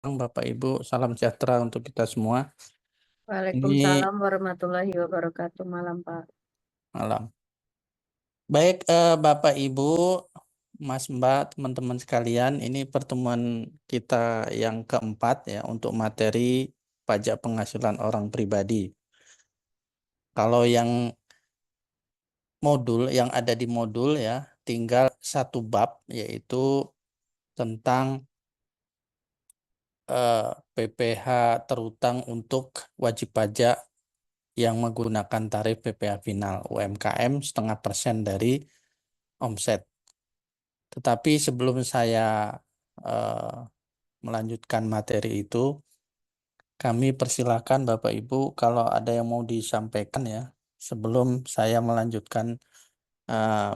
Bapak Ibu, salam sejahtera untuk kita semua. Ini Waalaikumsalam warahmatullahi wabarakatuh. Malam, Pak. malam. Baik, Bapak Ibu, Mas Mbak, teman-teman sekalian, ini pertemuan kita yang keempat ya untuk materi pajak penghasilan orang pribadi. Kalau yang modul yang ada di modul ya, tinggal satu bab yaitu tentang eh, PPh terutang untuk wajib pajak yang menggunakan tarif PPh final UMKM 0,5% dari omset. Tetapi sebelum saya eh, melanjutkan materi itu, kami persilahkan Bapak Ibu kalau ada yang mau disampaikan ya, sebelum saya melanjutkan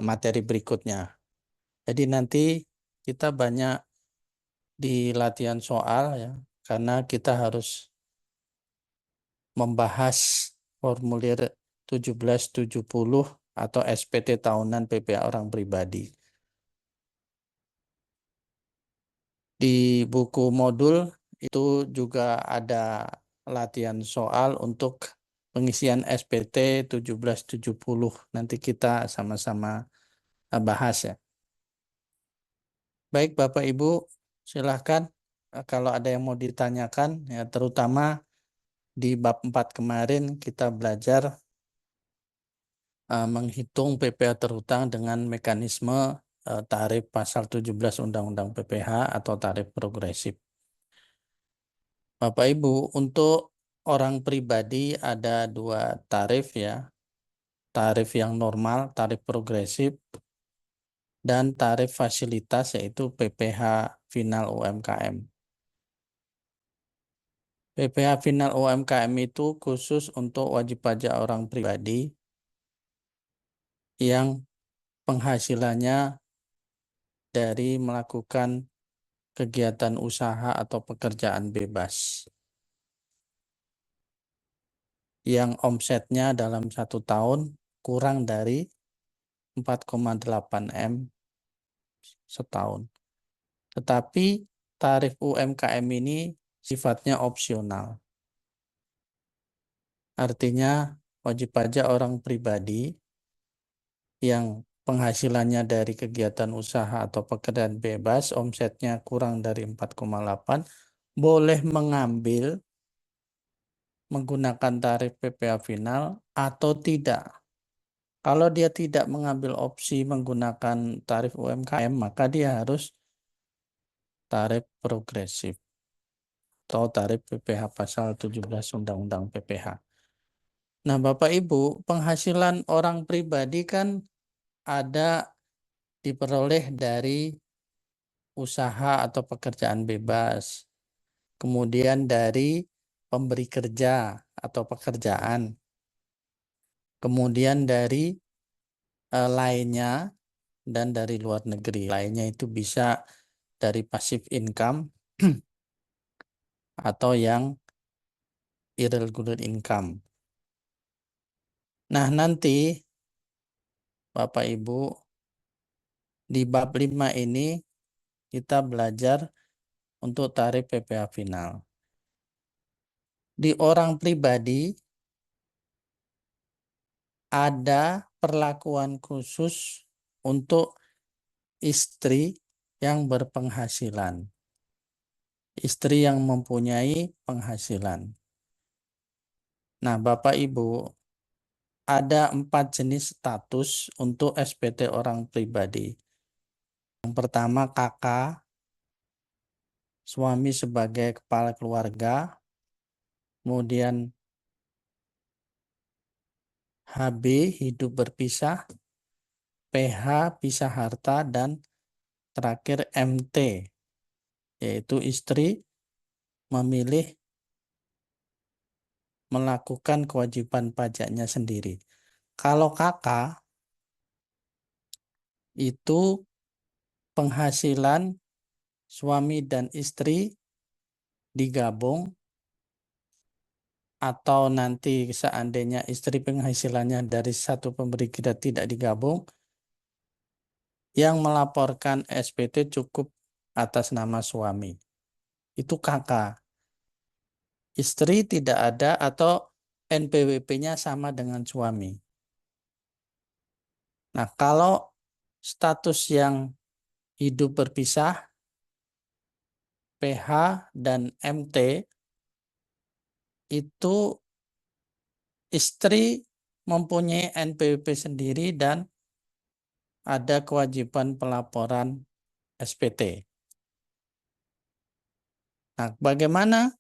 materi berikutnya. Jadi nanti kita banyak di latihan soal ya, karena kita harus membahas formulir 1770 atau SPT tahunan PPh orang pribadi. Di buku modul itu juga ada latihan soal untuk pengisian SPT 1770. Nanti kita sama-sama bahas ya. Baik Bapak Ibu, silahkan kalau ada yang mau ditanyakan ya, terutama di bab 4 kemarin kita belajar menghitung PPh terhutang dengan mekanisme tarif pasal 17 Undang-Undang PPh atau tarif progresif. Bapak Ibu, untuk orang pribadi ada dua tarif ya, tarif yang normal, tarif progresif, dan tarif fasilitas yaitu PPh final UMKM. PPh final UMKM itu khusus untuk wajib pajak orang pribadi yang penghasilannya dari melakukan kegiatan usaha atau pekerjaan bebas yang omsetnya dalam 1 tahun kurang dari 4,8 M setahun. Tetapi tarif UMKM ini sifatnya opsional. Artinya wajib pajak orang pribadi yang penghasilannya dari kegiatan usaha atau pekerjaan bebas, omsetnya kurang dari 4,8, boleh mengambil menggunakan tarif PPh final atau tidak. Kalau dia tidak mengambil opsi menggunakan tarif UMKM, maka dia harus tarif progresif atau tarif PPh pasal 17 Undang-Undang PPh. Nah, Bapak Ibu, penghasilan orang pribadi kan ada diperoleh dari usaha atau pekerjaan bebas, kemudian dari pemberi kerja atau pekerjaan, kemudian dari lainnya dan dari luar negeri. Lainnya itu bisa dari passive income atau yang irregular income. Nah, nanti Bapak Ibu di bab 5 ini kita belajar untuk tarif PPh final. Di orang pribadi ada perlakuan khusus untuk istri yang berpenghasilan. Istri yang mempunyai penghasilan. Nah, Bapak Ibu, ada 4 jenis status untuk SPT orang pribadi. Yang pertama kakak, suami sebagai kepala keluarga, kemudian HB hidup berpisah, PH pisah harta, dan terakhir MT, yaitu istri memilih melakukan kewajiban pajaknya sendiri. Kalau kakak itu penghasilan suami dan istri digabung, atau nanti seandainya istri penghasilannya dari satu pemberi kita tidak digabung, yang melaporkan SPT cukup atas nama suami. itu kakak. Istri tidak ada atau NPWP-nya sama dengan suami. Nah, kalau status yang hidup berpisah, PH dan MT, itu istri mempunyai NPWP sendiri dan ada kewajiban pelaporan SPT. Nah, bagaimana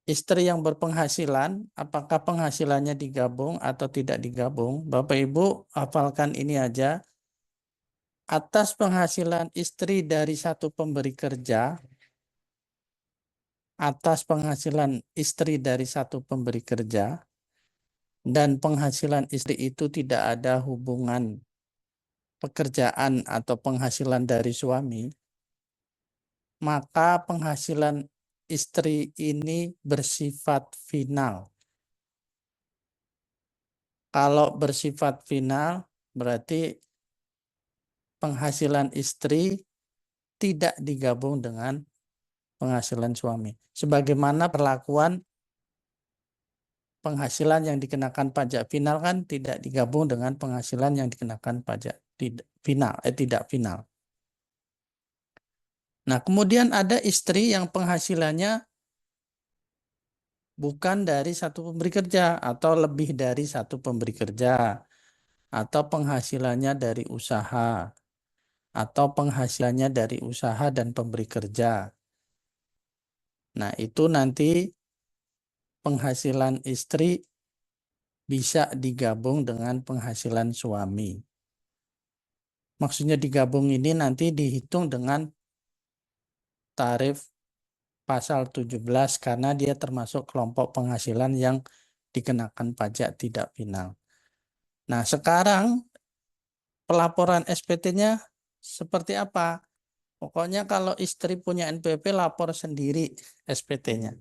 istri yang berpenghasilan, apakah penghasilannya digabung atau tidak digabung? Bapak Ibu, hafalkan ini aja. Atas penghasilan istri dari satu pemberi kerja, atas penghasilan istri dari satu pemberi kerja, dan penghasilan istri itu tidak ada hubungan pekerjaan atau penghasilan dari suami, maka penghasilan istri ini bersifat final. Kalau bersifat final, berarti penghasilan istri tidak digabung dengan penghasilan suami. Sebagaimana perlakuan penghasilan yang dikenakan pajak final kan tidak digabung dengan penghasilan yang dikenakan pajak tidak final. Nah, kemudian ada istri yang penghasilannya bukan dari satu pemberi kerja atau lebih dari satu pemberi kerja atau penghasilannya dari usaha atau penghasilannya dari usaha dan pemberi kerja. Nah, itu nanti penghasilan istri bisa digabung dengan penghasilan suami. Maksudnya digabung ini nanti dihitung dengan tarif pasal 17 karena dia termasuk kelompok penghasilan yang dikenakan pajak tidak final. Nah, sekarang pelaporan SPT-nya seperti apa? Pokoknya kalau istri punya NPWP lapor sendiri SPT-nya.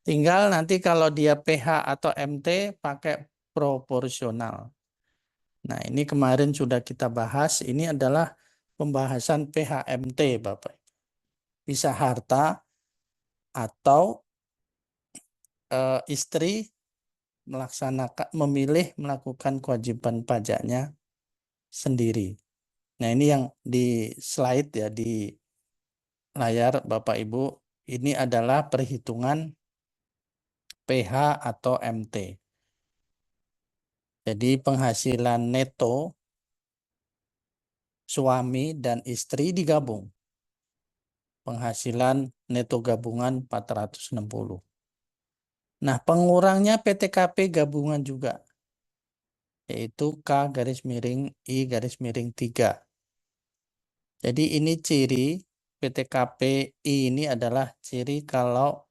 Tinggal nanti kalau dia PH atau MT pakai proporsional. Nah, ini kemarin sudah kita bahas. Ini adalah pembahasan PHMT, Bapak. Bisa harta atau istri memilih melakukan kewajiban pajaknya sendiri. Nah, ini yang di slide ya di layar Bapak Ibu. Ini adalah perhitungan PH atau MT. Jadi penghasilan neto suami dan istri digabung. Penghasilan neto gabungan 460. Nah, pengurangnya PTKP gabungan juga, yaitu K garis miring I garis miring 3. Jadi ini ciri PTKP I ini adalah ciri kalau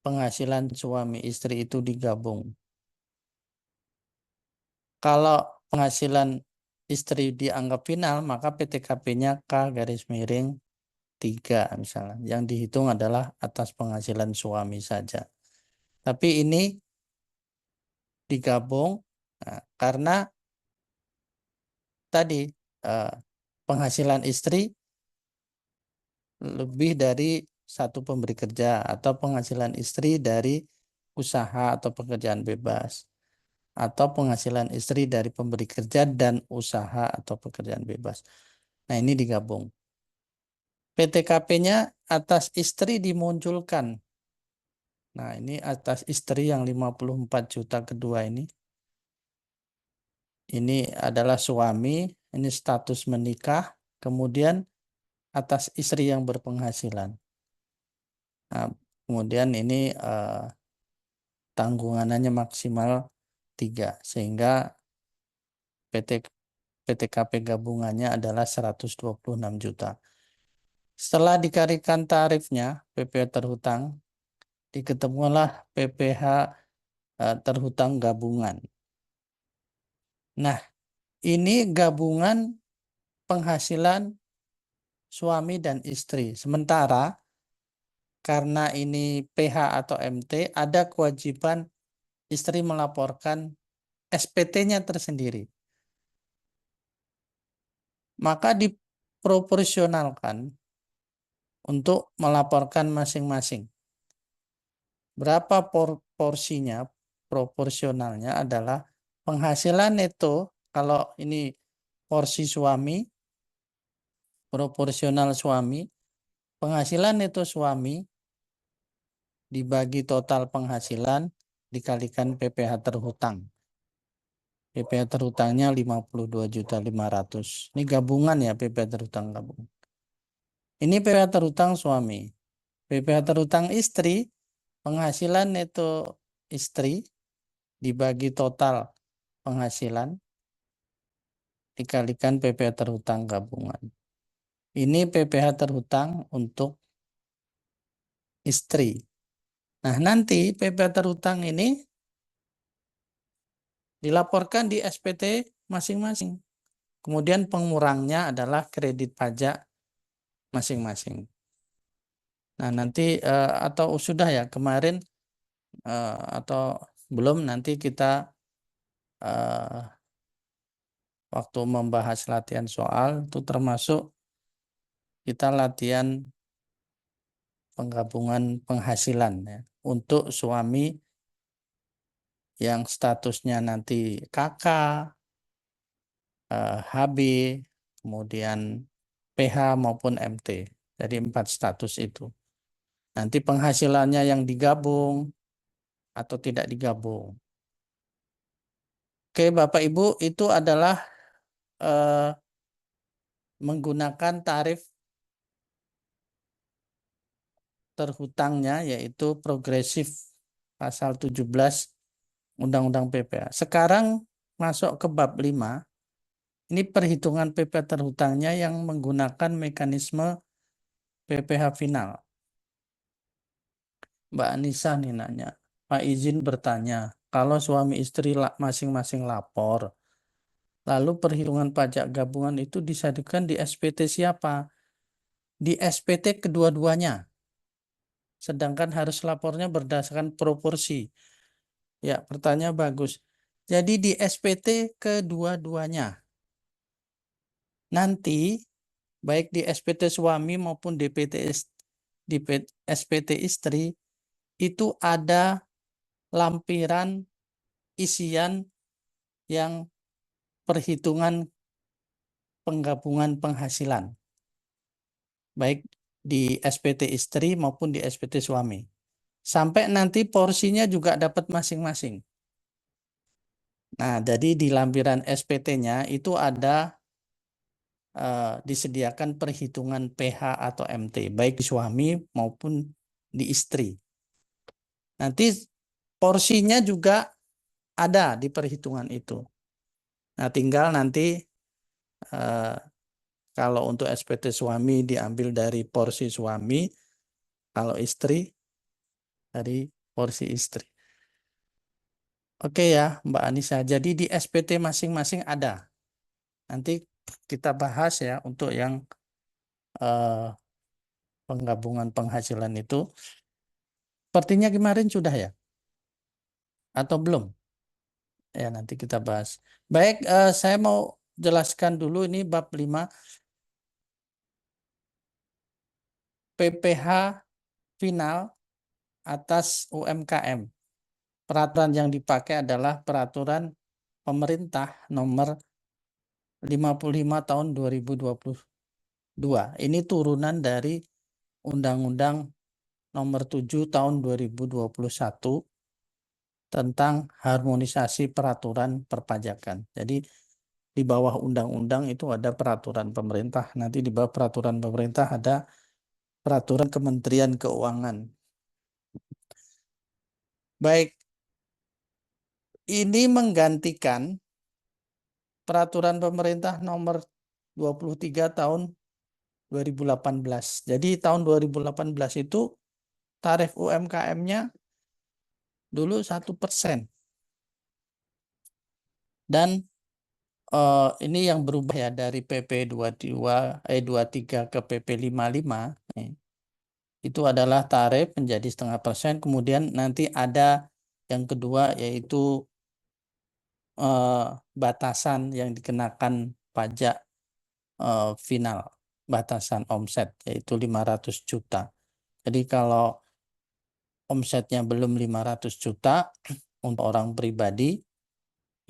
penghasilan suami istri itu digabung. Kalau penghasilan istri dianggap final, maka PTKP-nya K garis miring 3 misalnya. Yang dihitung adalah atas penghasilan suami saja. Tapi ini digabung karena tadi eh, penghasilan istri lebih dari satu pemberi kerja atau penghasilan istri dari usaha atau pekerjaan bebas atau penghasilan istri dari pemberi kerja dan usaha atau pekerjaan bebas. Nah, ini digabung. PTKP-nya atas istri dimunculkan. Nah, ini atas istri yang 54 juta kedua ini. Ini adalah suami, ini status menikah, kemudian atas istri yang berpenghasilan. Nah, kemudian ini tanggungannya maksimal 3 sehingga PTKP gabungannya adalah 126 juta. Setelah dikarikan tarifnya PPh terhutang, diketemulah PPh terhutang gabungan. Nah, ini gabungan penghasilan suami dan istri. Sementara karena ini PH atau MT, ada kewajiban istri melaporkan SPT-nya tersendiri. Maka diproporsionalkan untuk melaporkan masing-masing. Berapa porsinya, proporsionalnya adalah penghasilan neto, kalau ini porsi suami, proporsional suami, penghasilan neto suami dibagi total penghasilan dikalikan PPh terhutang. PPh terhutangnya 52.500.000. Ini gabungan ya, PPh terhutang gabungan. Ini PPh terhutang suami. PPh terhutang istri, penghasilan neto istri dibagi total penghasilan dikalikan PPh terhutang gabungan. Ini PPh terhutang untuk istri. Nah, nanti PPh terhutang ini dilaporkan di SPT masing-masing. Kemudian pengurangnya adalah kredit pajak masing-masing. Nah, nanti atau sudah ya kemarin atau belum, nanti kita waktu membahas latihan soal itu termasuk kita latihan penggabungan penghasilan ya, untuk suami yang statusnya nanti kakak, HB, kemudian PH maupun MT. Jadi 4 status itu. Nanti penghasilannya yang digabung atau tidak digabung. Oke, Bapak Ibu, itu adalah menggunakan tarif terhutangnya, yaitu progresif pasal 17 Undang-Undang PPh. Sekarang masuk ke bab 5. Ini perhitungan PPh terhutangnya yang menggunakan mekanisme PPh final. Mbak Anissa nih nanya, Pak izin bertanya, kalau suami istri masing-masing lapor, lalu perhitungan pajak gabungan itu disadukan di SPT siapa? Di SPT kedua-duanya. Sedangkan harus lapornya berdasarkan proporsi. Ya, pertanyaan bagus. Jadi di SPT kedua-duanya. Nanti baik di SPT suami maupun di SPT istri itu ada lampiran isian yang perhitungan penggabungan penghasilan. Baik di SPT istri maupun di SPT suami. Sampai nanti porsinya juga dapat masing-masing. Nah, jadi di lampiran SPT-nya itu ada disediakan perhitungan PH atau MT, baik di suami maupun di istri. Nanti porsinya juga ada di perhitungan itu. Nah, tinggal nanti kalau untuk SPT suami diambil dari porsi suami, kalau istri dari porsi istri. Oke ya, Mbak Anissa. Jadi di SPT masing-masing ada. Nanti kita bahas ya untuk yang penggabungan penghasilan itu. Sepertinya kemarin sudah ya? Atau belum? Ya, nanti kita bahas. Baik, saya mau jelaskan dulu ini bab 5 PPh final atas UMKM. Peraturan yang dipakai adalah peraturan pemerintah nomor 55 tahun 2022. Ini turunan dari Undang-Undang nomor 7 tahun 2021 tentang harmonisasi peraturan perpajakan. Jadi di bawah undang-undang itu ada peraturan pemerintah. Nanti di bawah peraturan pemerintah ada peraturan Kementerian Keuangan. Baik, ini menggantikan peraturan pemerintah nomor 23 tahun 2018. Jadi tahun 2018 itu tarif UMKM-nya dulu 1%. Dan ini yang berubah ya dari PP 23 ke PP 55. Itu adalah tarif menjadi 0,5%. Kemudian nanti ada yang kedua yaitu batasan yang dikenakan pajak final batasan omset, yaitu 500 juta. Jadi kalau omsetnya belum 500 juta untuk orang pribadi,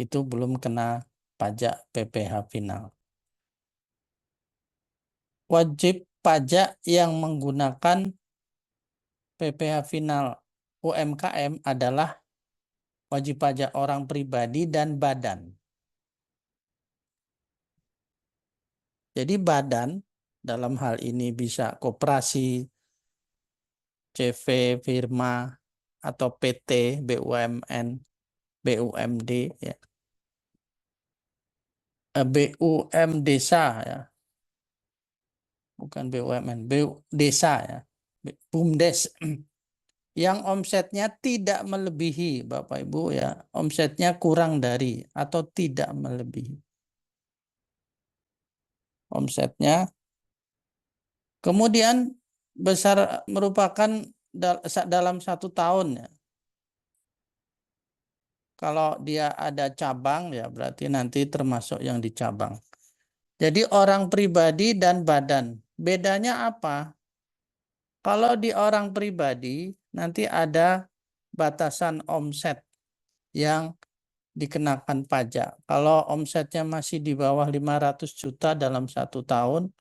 itu belum kena pajak PPh final. Wajib pajak yang menggunakan PPh final UMKM adalah wajib pajak orang pribadi dan badan. Jadi badan dalam hal ini bisa koperasi, CV, firma, atau PT, BUMN, BUMD, ya. BUM desa, ya. Bukan BUMN, desa, ya. BUMDes. Yang omsetnya tidak melebihi, Bapak Ibu, ya. Omsetnya kurang dari atau tidak melebihi. Omsetnya kemudian besar merupakan dalam 1 tahun, ya. Kalau dia ada cabang, ya berarti nanti termasuk yang di cabang. Jadi orang pribadi dan badan. Bedanya apa? Kalau di orang pribadi, nanti ada batasan omset yang dikenakan pajak. Kalau omsetnya masih di bawah 500 juta dalam 1 tahun,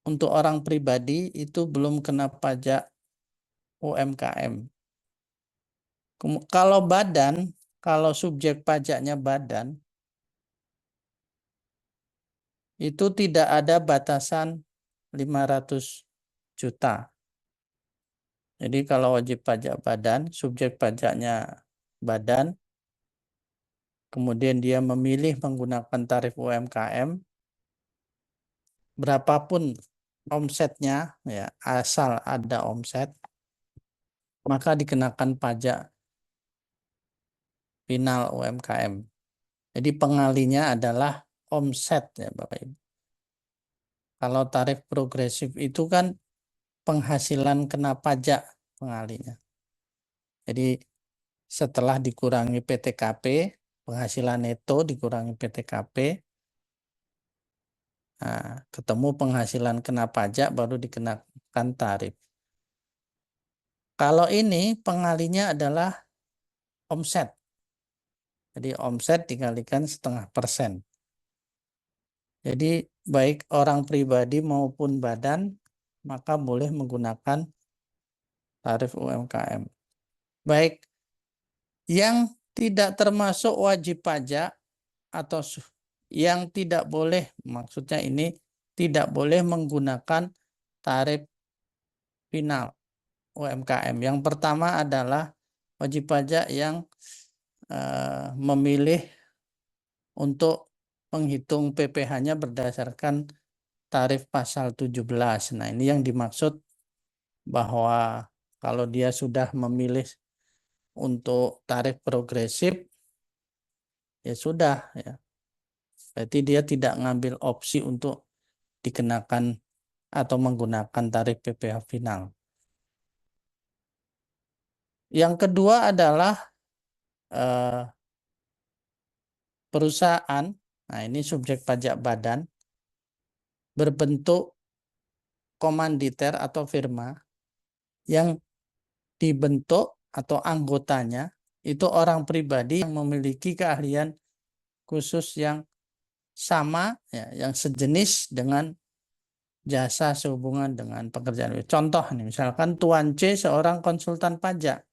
untuk orang pribadi itu belum kena pajak UMKM. Kalau badan, kalau subjek pajaknya badan, itu tidak ada batasan 500 juta. Jadi kalau wajib pajak badan, subjek pajaknya badan, kemudian dia memilih menggunakan tarif UMKM, berapapun omsetnya, ya asal ada omset, maka dikenakan pajak final UMKM. Jadi pengalinya adalah omset, ya Bapak Ibu. Kalau tarif progresif itu kan penghasilan kena pajak pengalinya. Jadi setelah dikurangi PTKP, penghasilan neto dikurangi PTKP, nah, ketemu penghasilan kena pajak baru dikenakan tarif. Kalau ini pengalinya adalah omset. Jadi omset dikalikan 0,5%. Jadi baik orang pribadi maupun badan maka boleh menggunakan tarif UMKM. Baik yang tidak termasuk wajib pajak atau yang tidak boleh, maksudnya ini tidak boleh menggunakan tarif final UMKM. Yang pertama adalah wajib pajak yang memilih untuk menghitung PPh-nya berdasarkan tarif pasal 17. Nah, ini yang dimaksud bahwa kalau dia sudah memilih untuk tarif progresif, ya sudah, ya. Berarti dia tidak ngambil opsi untuk dikenakan atau menggunakan tarif PPh final. Yang kedua adalah perusahaan, nah ini subjek pajak badan, berbentuk komanditer atau firma yang dibentuk atau anggotanya itu orang pribadi yang memiliki keahlian khusus yang sama, ya, yang sejenis dengan jasa sehubungan dengan pekerjaan. Contoh nih, misalkan Tuan C seorang konsultan pajak,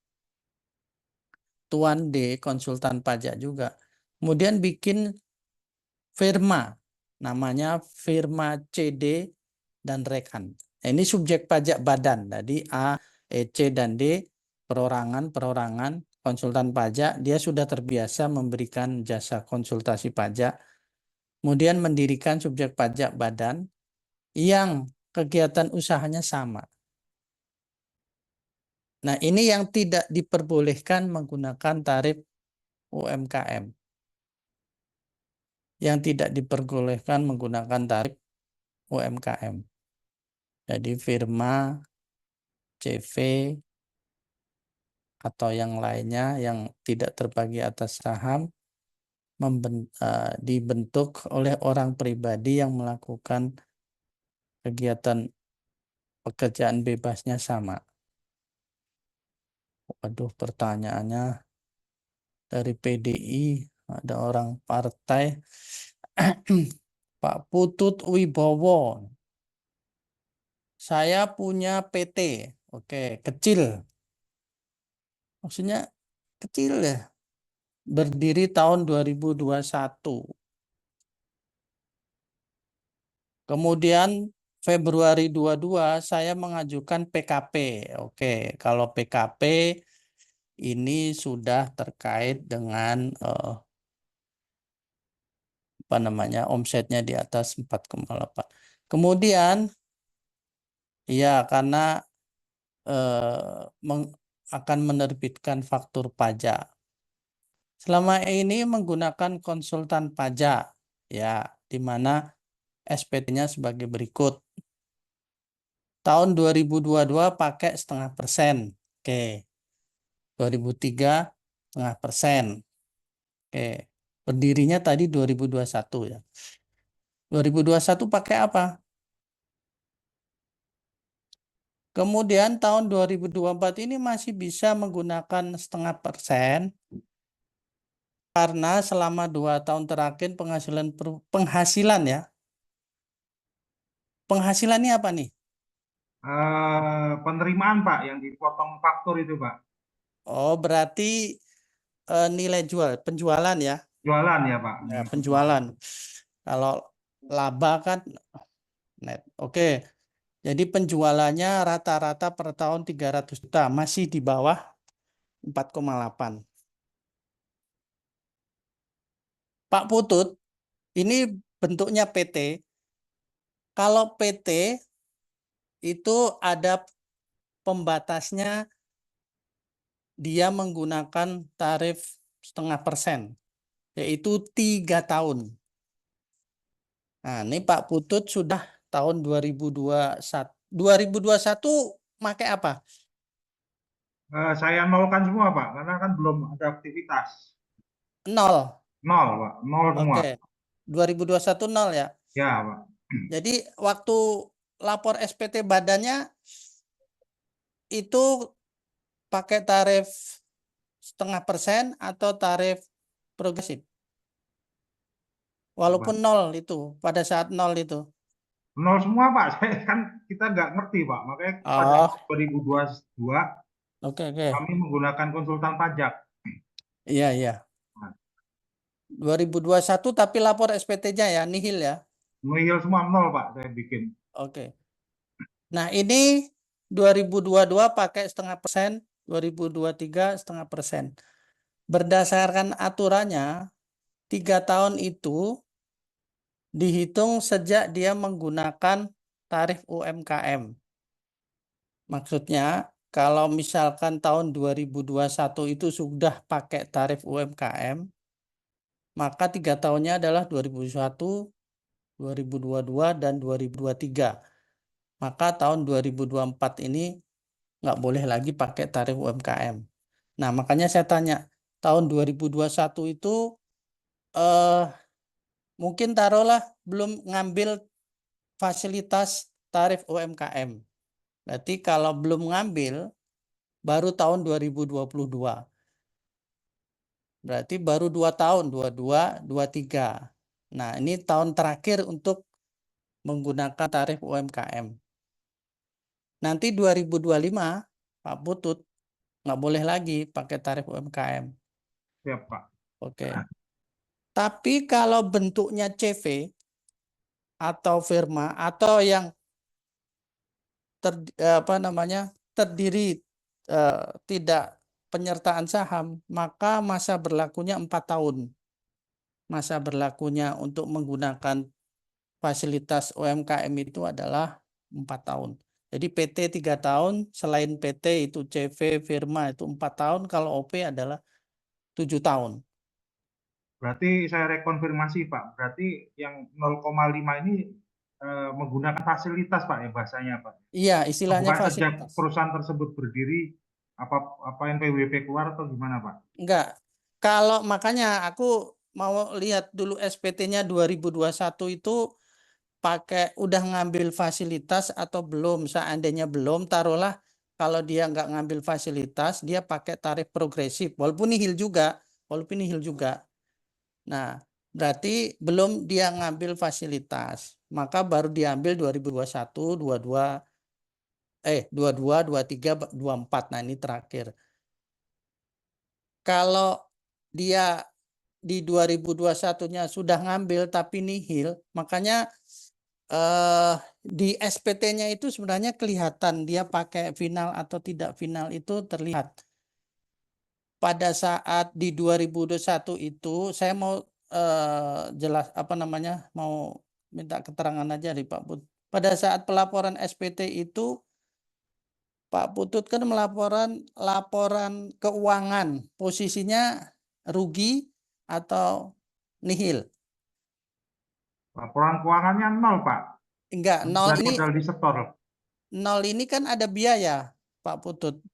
Tuan D konsultan pajak juga, kemudian bikin firma, namanya firma CD dan rekan. Nah, ini subjek pajak badan. Jadi A, E, C, dan D perorangan konsultan pajak, dia sudah terbiasa memberikan jasa konsultasi pajak, kemudian mendirikan subjek pajak badan yang kegiatan usahanya sama. Nah, ini yang tidak diperbolehkan menggunakan tarif UMKM. Yang tidak diperbolehkan menggunakan tarif UMKM. Jadi firma, CV, atau yang lainnya yang tidak terbagi atas saham dibentuk oleh orang pribadi yang melakukan kegiatan pekerjaan bebasnya sama. Waduh, pertanyaannya dari PDI, ada orang partai. Pak Putut Wibowo, saya punya PT. Oke, kecil. Maksudnya kecil ya. Berdiri tahun 2021. Kemudian Februari 22 saya mengajukan PKP. Oke, kalau PKP ini sudah terkait dengan apa namanya, omsetnya di atas 4,8. Kemudian ya karena akan menerbitkan faktur pajak. Selama ini menggunakan konsultan pajak, ya, di mana SPT-nya sebagai berikut. Tahun 2022 pakai 0,5%. Oke. 2003 0,5%. Oke. Berdirinya tadi 2021 ya. 2021 pakai apa? Kemudian tahun 2024 ini masih bisa menggunakan 0,5% karena selama 2 tahun terakhir penghasilan ya. Penghasilan ini apa nih? Penerimaan Pak yang dipotong faktur itu Pak. Oh, berarti nilai penjualan ya. Jualan ya Pak. Ya, penjualan. Kalau laba kan net. Oke. Jadi penjualannya rata-rata per tahun 300 juta, masih di bawah 4,8. Pak Putut, ini bentuknya PT. Kalau PT itu ada pembatasnya, dia menggunakan tarif 0,5%, yaitu 3 tahun. Nah, ini Pak Putut sudah tahun 2021. 2021 pakai apa? Saya nolkan semua Pak karena kan belum ada aktivitas. Nol. Nol Pak, nol semua. Oke. 2021 nol ya. Ya Pak. Jadi waktu lapor SPT badannya itu pakai tarif 0,5% atau tarif progresif? Walaupun nol itu, pada saat nol itu. Nol semua Pak. Saya kan kita nggak ngerti Pak. Makanya pada Oh, 2022 oke, oke. kami menggunakan konsultan pajak. Iya, iya. 2021 tapi lapor SPT-nya ya, nihil ya. Nihil semua nol Pak saya bikin. Oke. Nah, ini 2022 pakai 0,5%, 2023 0,5%. Berdasarkan aturannya, 3 tahun itu dihitung sejak dia menggunakan tarif UMKM. Maksudnya, kalau misalkan tahun 2021 itu sudah pakai tarif UMKM, maka 3 tahunnya adalah 2021, 2022, dan 2023. Maka tahun 2024 ini nggak boleh lagi pakai tarif UMKM. Nah, makanya saya tanya, tahun 2021 itu mungkin taruhlah belum ngambil fasilitas tarif UMKM. Berarti kalau belum ngambil, baru tahun 2022. Berarti baru 2 tahun, 22, 23. Nah, ini tahun terakhir untuk menggunakan tarif UMKM. Nanti 2025, Pak Putut nggak boleh lagi pakai tarif UMKM. Siap Pak. Oke. Tapi kalau bentuknya CV atau firma atau yang terdiri tidak penyertaan saham, maka masa berlakunya 4 tahun. Masa berlakunya untuk menggunakan fasilitas UMKM itu adalah 4 tahun. Jadi PT 3 tahun, selain PT itu CV, firma itu 4 tahun, kalau OP adalah 7 tahun. Berarti saya rekonfirmasi Pak. Berarti yang 0,5 ini menggunakan fasilitas Pak ya bahasanya Pak. Iya, istilahnya Bukan sejak fasilitas. perusahaan tersebut berdiri apa NPWP keluar atau gimana Pak? Enggak. Kalau makanya aku mau lihat dulu SPT-nya 2021 itu udah ngambil fasilitas atau belum. Seandainya belum, taruhlah kalau dia nggak ngambil fasilitas, dia pakai tarif progresif, walaupun nihil juga. Nah, berarti belum dia ngambil fasilitas, maka baru diambil 2021, 22, 22, 23, 24. Nah, ini terakhir. Kalau dia di 2021-nya sudah ngambil tapi nihil, makanya di SPT-nya itu sebenarnya kelihatan dia pakai final atau tidak final itu terlihat. Pada saat di 2021 itu saya mau jelas mau minta keterangan aja dari Pak Putut. Pada saat pelaporan SPT itu Pak Putut kan laporan keuangan, posisinya rugi atau nihil. Laporan keuangannya 0, Pak. Enggak, Dari modal disetor. 0 ini kan ada biaya, Pak Putut.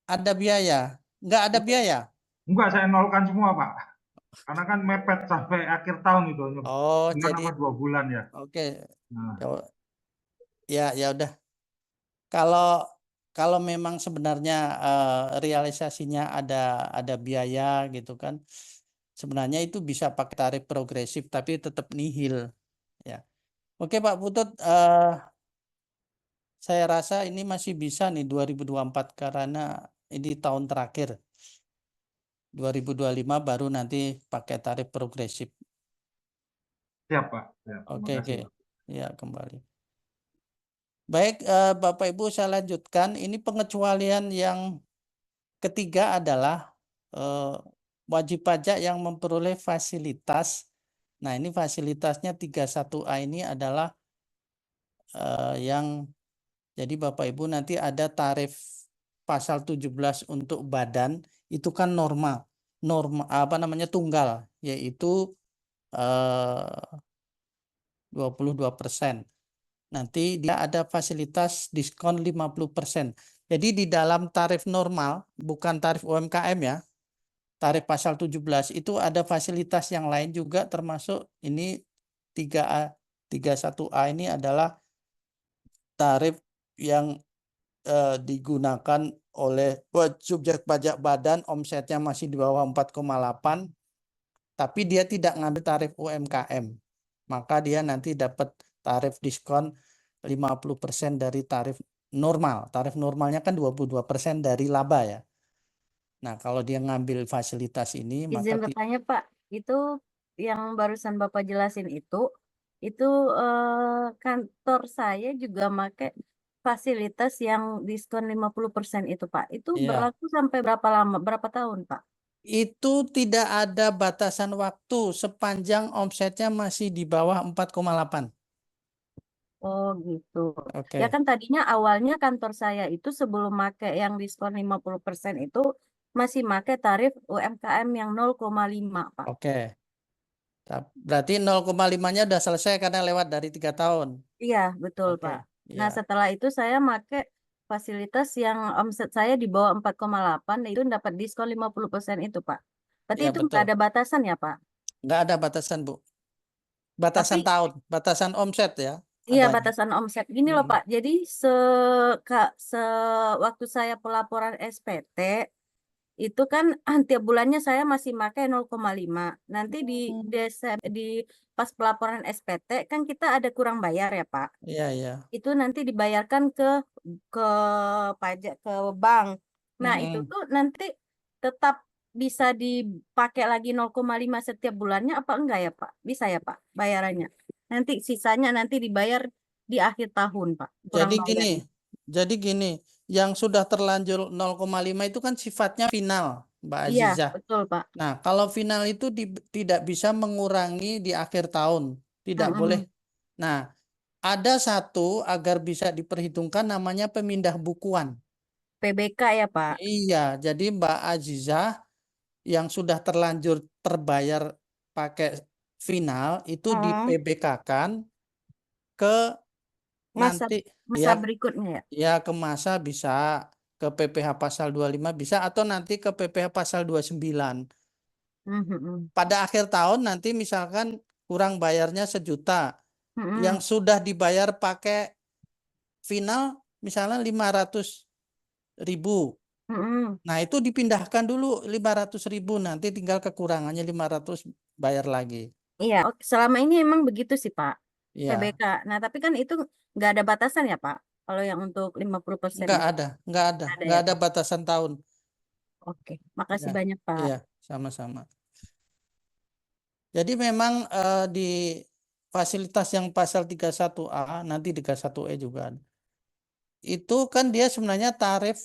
Ada biaya. Enggak ada biaya. Enggak, saya nolkan semua, Pak. Karena kan mepet sampai akhir tahun itu. Oh, Bulan jadi apa 2 bulan ya. oke. Nah, Ya udah. Kalau memang sebenarnya realisasinya ada biaya gitu kan. Sebenarnya itu bisa pakai tarif progresif tapi tetap nihil ya. Oke Pak Putut, saya rasa ini masih bisa nih 2024 karena ini tahun terakhir. 2025 baru nanti pakai tarif progresif. siap, Pak. Ya, terima Oke. kasih, Pak. Ya, kembali. Baik, Bapak Ibu saya lanjutkan. Ini pengecualian yang ketiga adalah wajib pajak yang memperoleh fasilitas. Nah, ini fasilitasnya 31A ini adalah yang jadi Bapak Ibu nanti ada tarif pasal 17 untuk badan itu kan tunggal, yaitu 22%. Nanti dia ada fasilitas diskon 50%. Jadi di dalam tarif normal, bukan tarif UMKM ya, tarif pasal 17 itu ada fasilitas yang lain juga termasuk ini 3A, 31A ini adalah tarif yang digunakan oleh subjek pajak badan omsetnya masih di bawah 4,8 tapi dia tidak ngambil tarif UMKM. Maka dia nanti dapat tarif diskon 50% dari tarif normal. Tarif normalnya kan 22% dari laba ya. Nah, kalau dia ngambil fasilitas ini Izin maka bertanya Pak, itu yang barusan Bapak jelasin itu kantor saya juga pakai fasilitas yang diskon 50% itu Pak. Itu iya, berlaku sampai berapa lama, berapa tahun Pak? itu tidak ada batasan waktu sepanjang omsetnya masih di bawah 4,8. Oh gitu. Ya Oke. kan tadinya awalnya kantor saya itu sebelum make yang diskon 50% itu masih make tarif UMKM yang 0,5 Pak. Oke. Berarti 0,5-nya udah selesai karena lewat dari 3 tahun. Iya, betul Oke. Pak. Nah, Ya. setelah itu saya make fasilitas yang omset saya di bawah 4,8 dan itu dapat diskon 50% itu Pak. Berarti Ya itu nggak betul. ada batasan ya Pak? Nggak ada batasan, Bu. Batasan Tapi tahun, batasan omset ya iya adanya. batasan omset. Gini loh Mm. Pak, jadi waktu saya pelaporan SPT itu kan tiap bulannya saya masih pakai 0,5. Nanti di pas pelaporan SPT kan kita ada kurang bayar ya Pak. Iya, iya. Itu nanti dibayarkan ke pajak ke bank. Nah, itu Mm-mm. tuh nanti tetap bisa dipakai lagi 0,5 setiap bulannya apa enggak ya Pak? Bisa ya Pak bayarannya. Nanti sisanya nanti dibayar di akhir tahun Pak. Kurang Jadi bayar. gini, yang sudah terlanjur 0,5 itu kan sifatnya final, Mbak Iya, Azizah. betul Pak. Nah, kalau final itu tidak bisa mengurangi di akhir tahun, tidak boleh. Mm-mm. Nah, ada satu agar bisa diperhitungkan namanya pemindah bukuan. PBK ya Pak. Iya, jadi Mbak Azizah yang sudah terlanjur terbayar pakai final itu di Mm. PBK-kan ke Masa nanti masa ya berikutnya ya. ya ke masa bisa ke PPh pasal 25 bisa atau nanti ke PPh pasal 29. Mhm. Pada akhir tahun nanti misalkan kurang bayarnya 1 juta. yang sudah dibayar pakai final misalnya 500.000. Nah, itu dipindahkan dulu 500.000, nanti tinggal kekurangannya 500 bayar lagi. Iya, selama ini emang begitu sih Pak, Ya, TBK. Nah, tapi kan itu nggak ada batasan ya Pak, kalau yang untuk 50% nggak itu. ada Ada nggak ya ada Pak. batasan tahun. Oke, makasih Ya, banyak Pak. iya, sama-sama. Jadi memang di fasilitas yang pasal 31A, nanti 31E juga ada. Itu kan dia sebenarnya tarif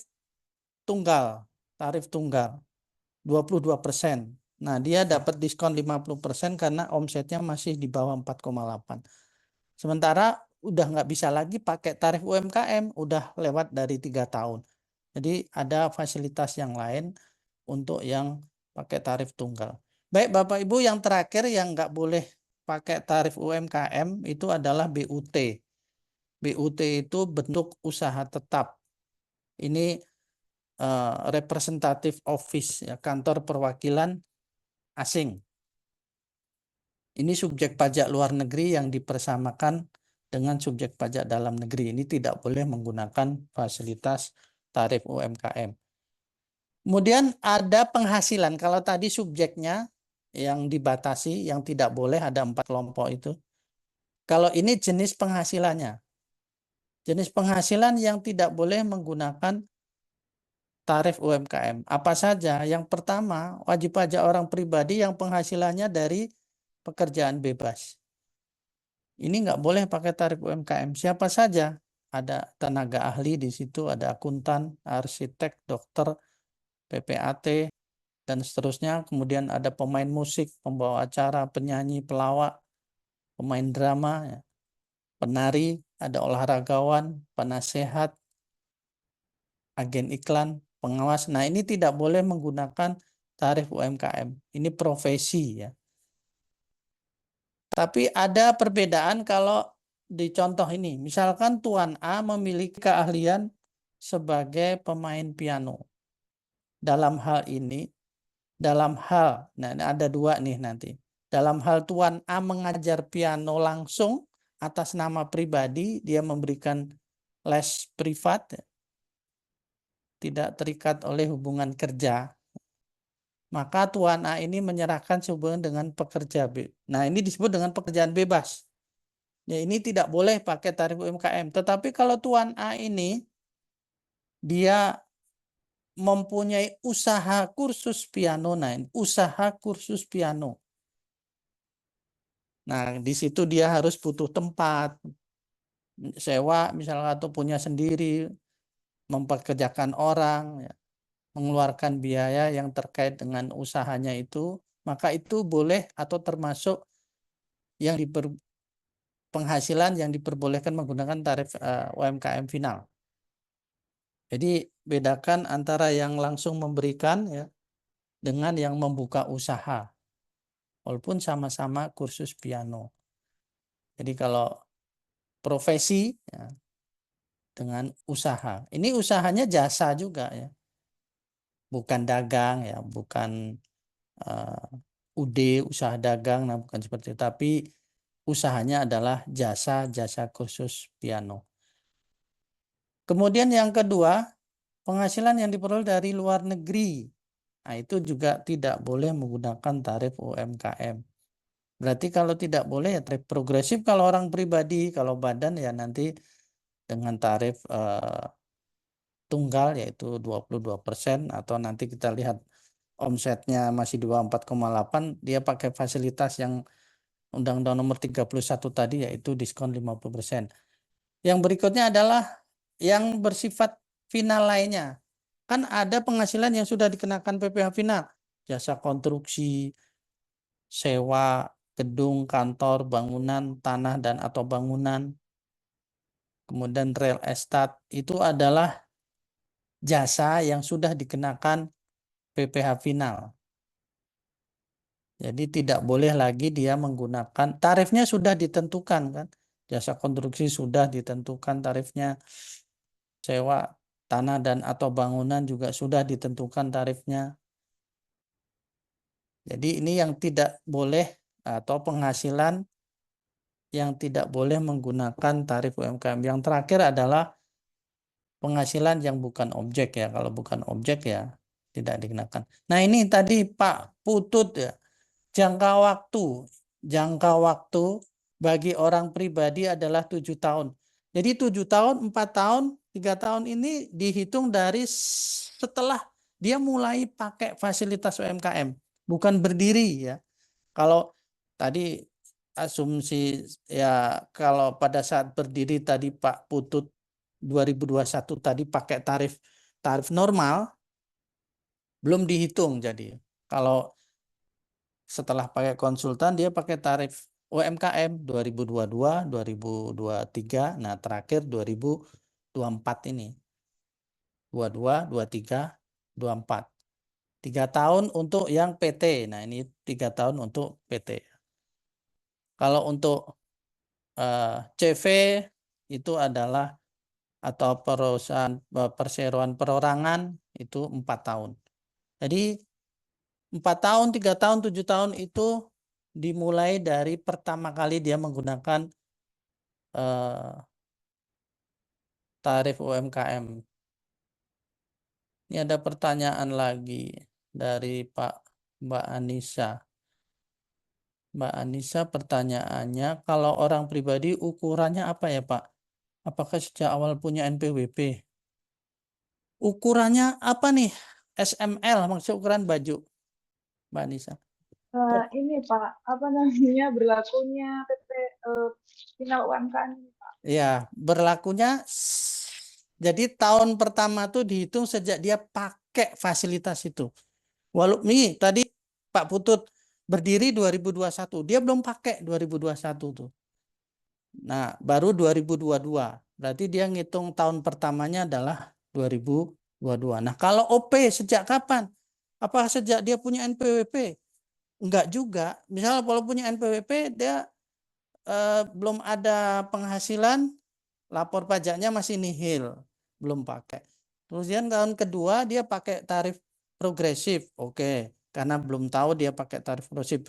tunggal 22%. Nah, dia dapat diskon 50% karena omsetnya masih di bawah 4,8. Sementara udah nggak bisa lagi pakai tarif UMKM, udah lewat dari 3 tahun. Jadi ada fasilitas yang lain untuk yang pakai tarif tunggal. Baik Bapak Ibu, yang terakhir yang nggak boleh pakai tarif UMKM itu adalah BUT. BUT itu bentuk usaha tetap. Ini representative office, ya, kantor perwakilan asing. Ini subjek pajak luar negeri yang dipersamakan dengan subjek pajak dalam negeri. Ini tidak boleh menggunakan fasilitas tarif UMKM. Kemudian ada penghasilan. Kalau tadi subjeknya yang dibatasi, yang tidak boleh, ada 4 kelompok itu. Kalau ini jenis penghasilannya. Jenis penghasilan yang tidak boleh menggunakan tarif UMKM. Apa saja? Yang pertama, wajib pajak orang pribadi yang penghasilannya dari pekerjaan bebas. Ini nggak boleh pakai tarif UMKM. Siapa saja? Ada tenaga ahli di situ, ada akuntan, arsitek, dokter, PPAT, dan seterusnya. Kemudian ada pemain musik, pembawa acara, penyanyi, pelawak, pemain drama, ya, penari, ada olahragawan, penasehat, agen iklan, pengawas. Nah, ini tidak boleh menggunakan tarif UMKM. Ini profesi, ya. Tapi ada perbedaan kalau di contoh ini. Misalkan Tuan A memiliki keahlian sebagai pemain piano. Dalam hal ini, nah ini ada 2 nih nanti. Dalam hal Tuan A mengajar piano langsung atas nama pribadi, dia memberikan les privat, tidak terikat oleh hubungan kerja, maka Tuan A ini menyerahkan sehubungan dengan pekerja B. Nah, ini disebut dengan pekerjaan bebas. Ya, ini tidak boleh pakai tarif UMKM. Tetapi kalau Tuan A ini dia mempunyai usaha kursus piano, nah, usaha kursus piano. Nah, di situ dia harus butuh tempat, sewa misalnya atau punya sendiri, mempekerjakan orang, ya, mengeluarkan biaya yang terkait dengan usahanya itu, maka itu boleh atau termasuk yang penghasilan yang diperbolehkan menggunakan tarif UMKM final. Jadi bedakan antara yang langsung memberikan, ya, dengan yang membuka usaha, walaupun sama-sama kursus piano. Jadi kalau profesi, ya, dengan usaha, ini usahanya jasa juga, ya, bukan dagang, ya, bukan UD usaha dagang, nah bukan seperti itu, tapi usahanya adalah jasa kursus piano. Kemudian yang kedua, penghasilan yang diperoleh dari luar negeri. Nah, itu juga tidak boleh menggunakan tarif UMKM. Berarti kalau tidak boleh, ya tarif progresif kalau orang pribadi, kalau badan ya nanti dengan tarif tunggal yaitu 22%, atau nanti kita lihat omsetnya masih di bawah 4,8, dia pakai fasilitas yang Undang-Undang Nomor 31 tadi, yaitu diskon 50%. Yang berikutnya adalah yang bersifat final lainnya. Kan ada penghasilan yang sudah dikenakan PPh final. Jasa konstruksi, sewa gedung, kantor, bangunan, tanah dan atau bangunan. Kemudian real estate itu adalah jasa yang sudah dikenakan PPh final. Jadi tidak boleh lagi dia menggunakan, tarifnya sudah ditentukan kan. Jasa konstruksi sudah ditentukan tarifnya, sewa tanah dan atau bangunan juga sudah ditentukan tarifnya. Jadi ini yang tidak boleh, atau penghasilan yang tidak boleh menggunakan tarif UMKM. Yang terakhir adalah penghasilan yang bukan objek ya. Kalau bukan objek ya tidak dikenakan. Nah ini tadi Pak Putut ya, jangka waktu bagi orang pribadi adalah 7 tahun. Jadi 7 tahun, 4 tahun, 3 tahun ini dihitung dari setelah dia mulai pakai fasilitas UMKM, bukan berdiri ya. Kalau tadi asumsi ya, kalau pada saat berdiri tadi Pak Putut 2021 tadi pakai tarif normal, belum dihitung. Jadi kalau setelah pakai konsultan dia pakai tarif UMKM 2022, 2023, nah terakhir 2024 ini. 22, 23, 24. 3 tahun untuk yang PT. Nah, ini 3 tahun untuk PT. Kalau untuk CV itu adalah atau perusahaan perseroan perorangan itu 4 tahun. Jadi 4 tahun, 3 tahun, 7 tahun itu dimulai dari pertama kali dia menggunakan tarif UMKM. Ini ada pertanyaan lagi dari Mbak Anissa. Mbak Anissa pertanyaannya, kalau orang pribadi ukurannya apa ya Pak? Apakah sejak awal punya NPWP? Ukurannya apa nih? SML maksud ukuran baju, Mbak Anissa. Ini Pak, apa namanya berlakunya PP final UMKM ini Pak? Ya, berlakunya jadi tahun pertama tuh dihitung sejak dia pakai fasilitas itu. Walaupun nih tadi Pak Putut berdiri 2021, dia belum pakai 2021 tuh. Nah, baru 2022. Berarti dia ngitung tahun pertamanya adalah 2022. Nah, kalau OP sejak kapan? Apa sejak dia punya NPWP? Enggak juga. Misalnya kalau punya NPWP dia belum ada penghasilan, lapor pajaknya masih nihil, belum pakai. Kemudian tahun kedua dia pakai tarif progresif, oke, karena belum tahu dia pakai tarif progresif.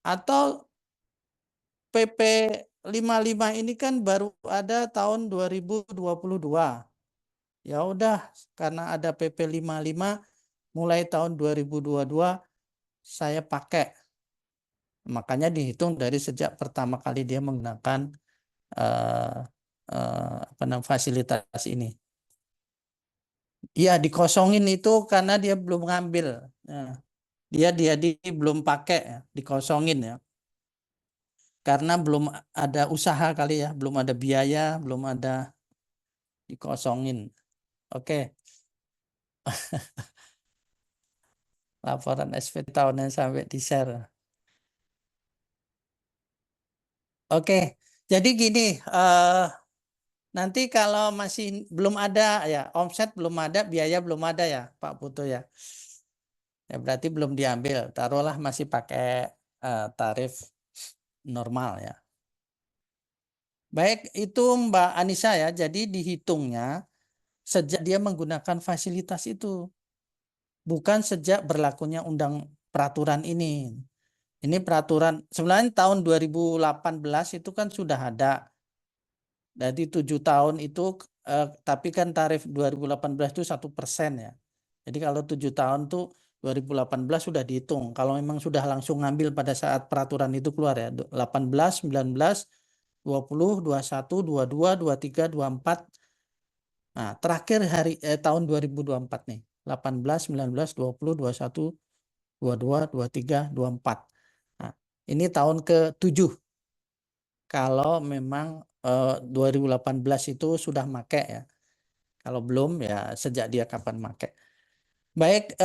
Atau PP 55 ini kan baru ada tahun 2022. Ya udah, karena ada PP 55 mulai tahun 2022 saya pakai. Makanya dihitung dari sejak pertama kali dia menggunakan fasilitas ini. Iya, dikosongin itu karena dia belum ngambil. Nah, dia belum pakai ya, dikosongin ya. Karena belum ada usaha kali ya, belum ada biaya, belum ada, dikosongin. Oke. Laporan SP tahunan sampai di-share. Oke. Jadi gini, nanti kalau masih belum ada ya, omset belum ada, biaya belum ada ya, Pak Putu ya. Ya berarti belum diambil. Taruhlah masih pakai tarif normal ya. Baik, itu Mbak Anissa ya. Jadi dihitungnya sejak dia menggunakan fasilitas itu. Bukan sejak berlakunya peraturan ini. Ini peraturan, sebenarnya tahun 2018 itu kan sudah ada. Jadi 7 tahun itu, tapi kan tarif 2018 itu 1% ya. Jadi kalau 7 tahun tuh 2018 sudah dihitung. Kalau memang sudah langsung ngambil pada saat peraturan itu keluar ya. 18, 19, 20, 21, 22, 23, 24. Nah, terakhir tahun 2024 nih. 18, 19, 20, 21, 22, 23, 24. Nah, ini tahun ke-7. Kalau memang 2018 itu sudah make ya. Kalau belum ya sejak dia kapan make. Baik,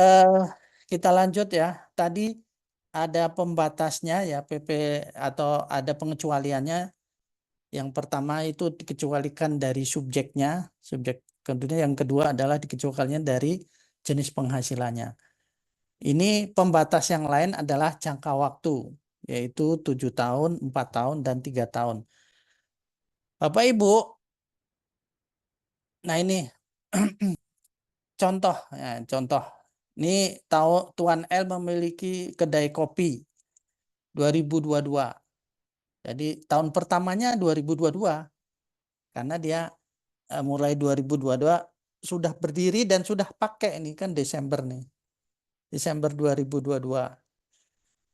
kita lanjut ya. Tadi ada pembatasnya ya, PP atau ada pengecualiannya. Yang pertama itu dikecualikan dari subjeknya, subjek kedua. Yang kedua adalah dikecualikannya dari jenis penghasilannya. Ini pembatas yang lain adalah jangka waktu, yaitu 7 tahun, 4 tahun, dan 3 tahun. Bapak Ibu, nah ini contoh ya, contoh. Ini tahu Tuan L memiliki kedai kopi 2022. Jadi tahun pertamanya 2022 karena dia mulai 2022 sudah berdiri dan sudah pakai, ini kan Desember nih. Desember 2022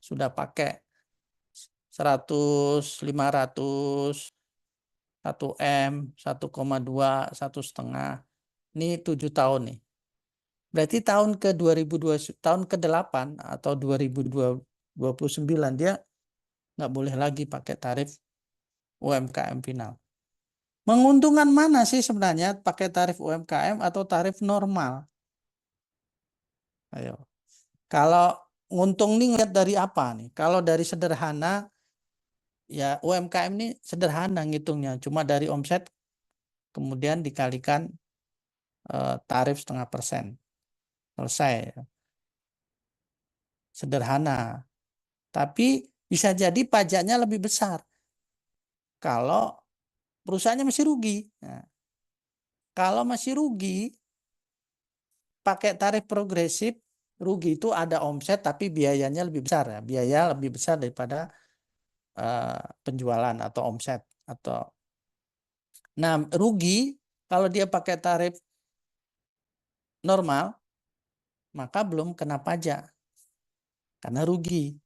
sudah pakai 100, 500, 1M, 1,2, 1,5. Ini 7 tahun nih. Berarti tahun ke 2020, tahun ke-8 atau 2029 dia nggak boleh lagi pakai tarif UMKM final. Menguntungkan mana sih sebenarnya pakai tarif UMKM atau tarif normal? Ayo. Kalau nguntung nih lihat dari apa nih? Kalau dari sederhana, ya UMKM ini sederhana ngitungnya. Cuma dari omset kemudian dikalikan tarif 0,5%. Selesai. Sederhana. Tapi bisa jadi pajaknya lebih besar kalau perusahaannya masih rugi. Nah, kalau masih rugi, pakai tarif progresif, rugi itu ada omset tapi biayanya lebih besar ya. Biaya lebih besar daripada penjualan atau omset atau. Nah, rugi kalau dia pakai tarif normal maka belum kena pajak karena rugi.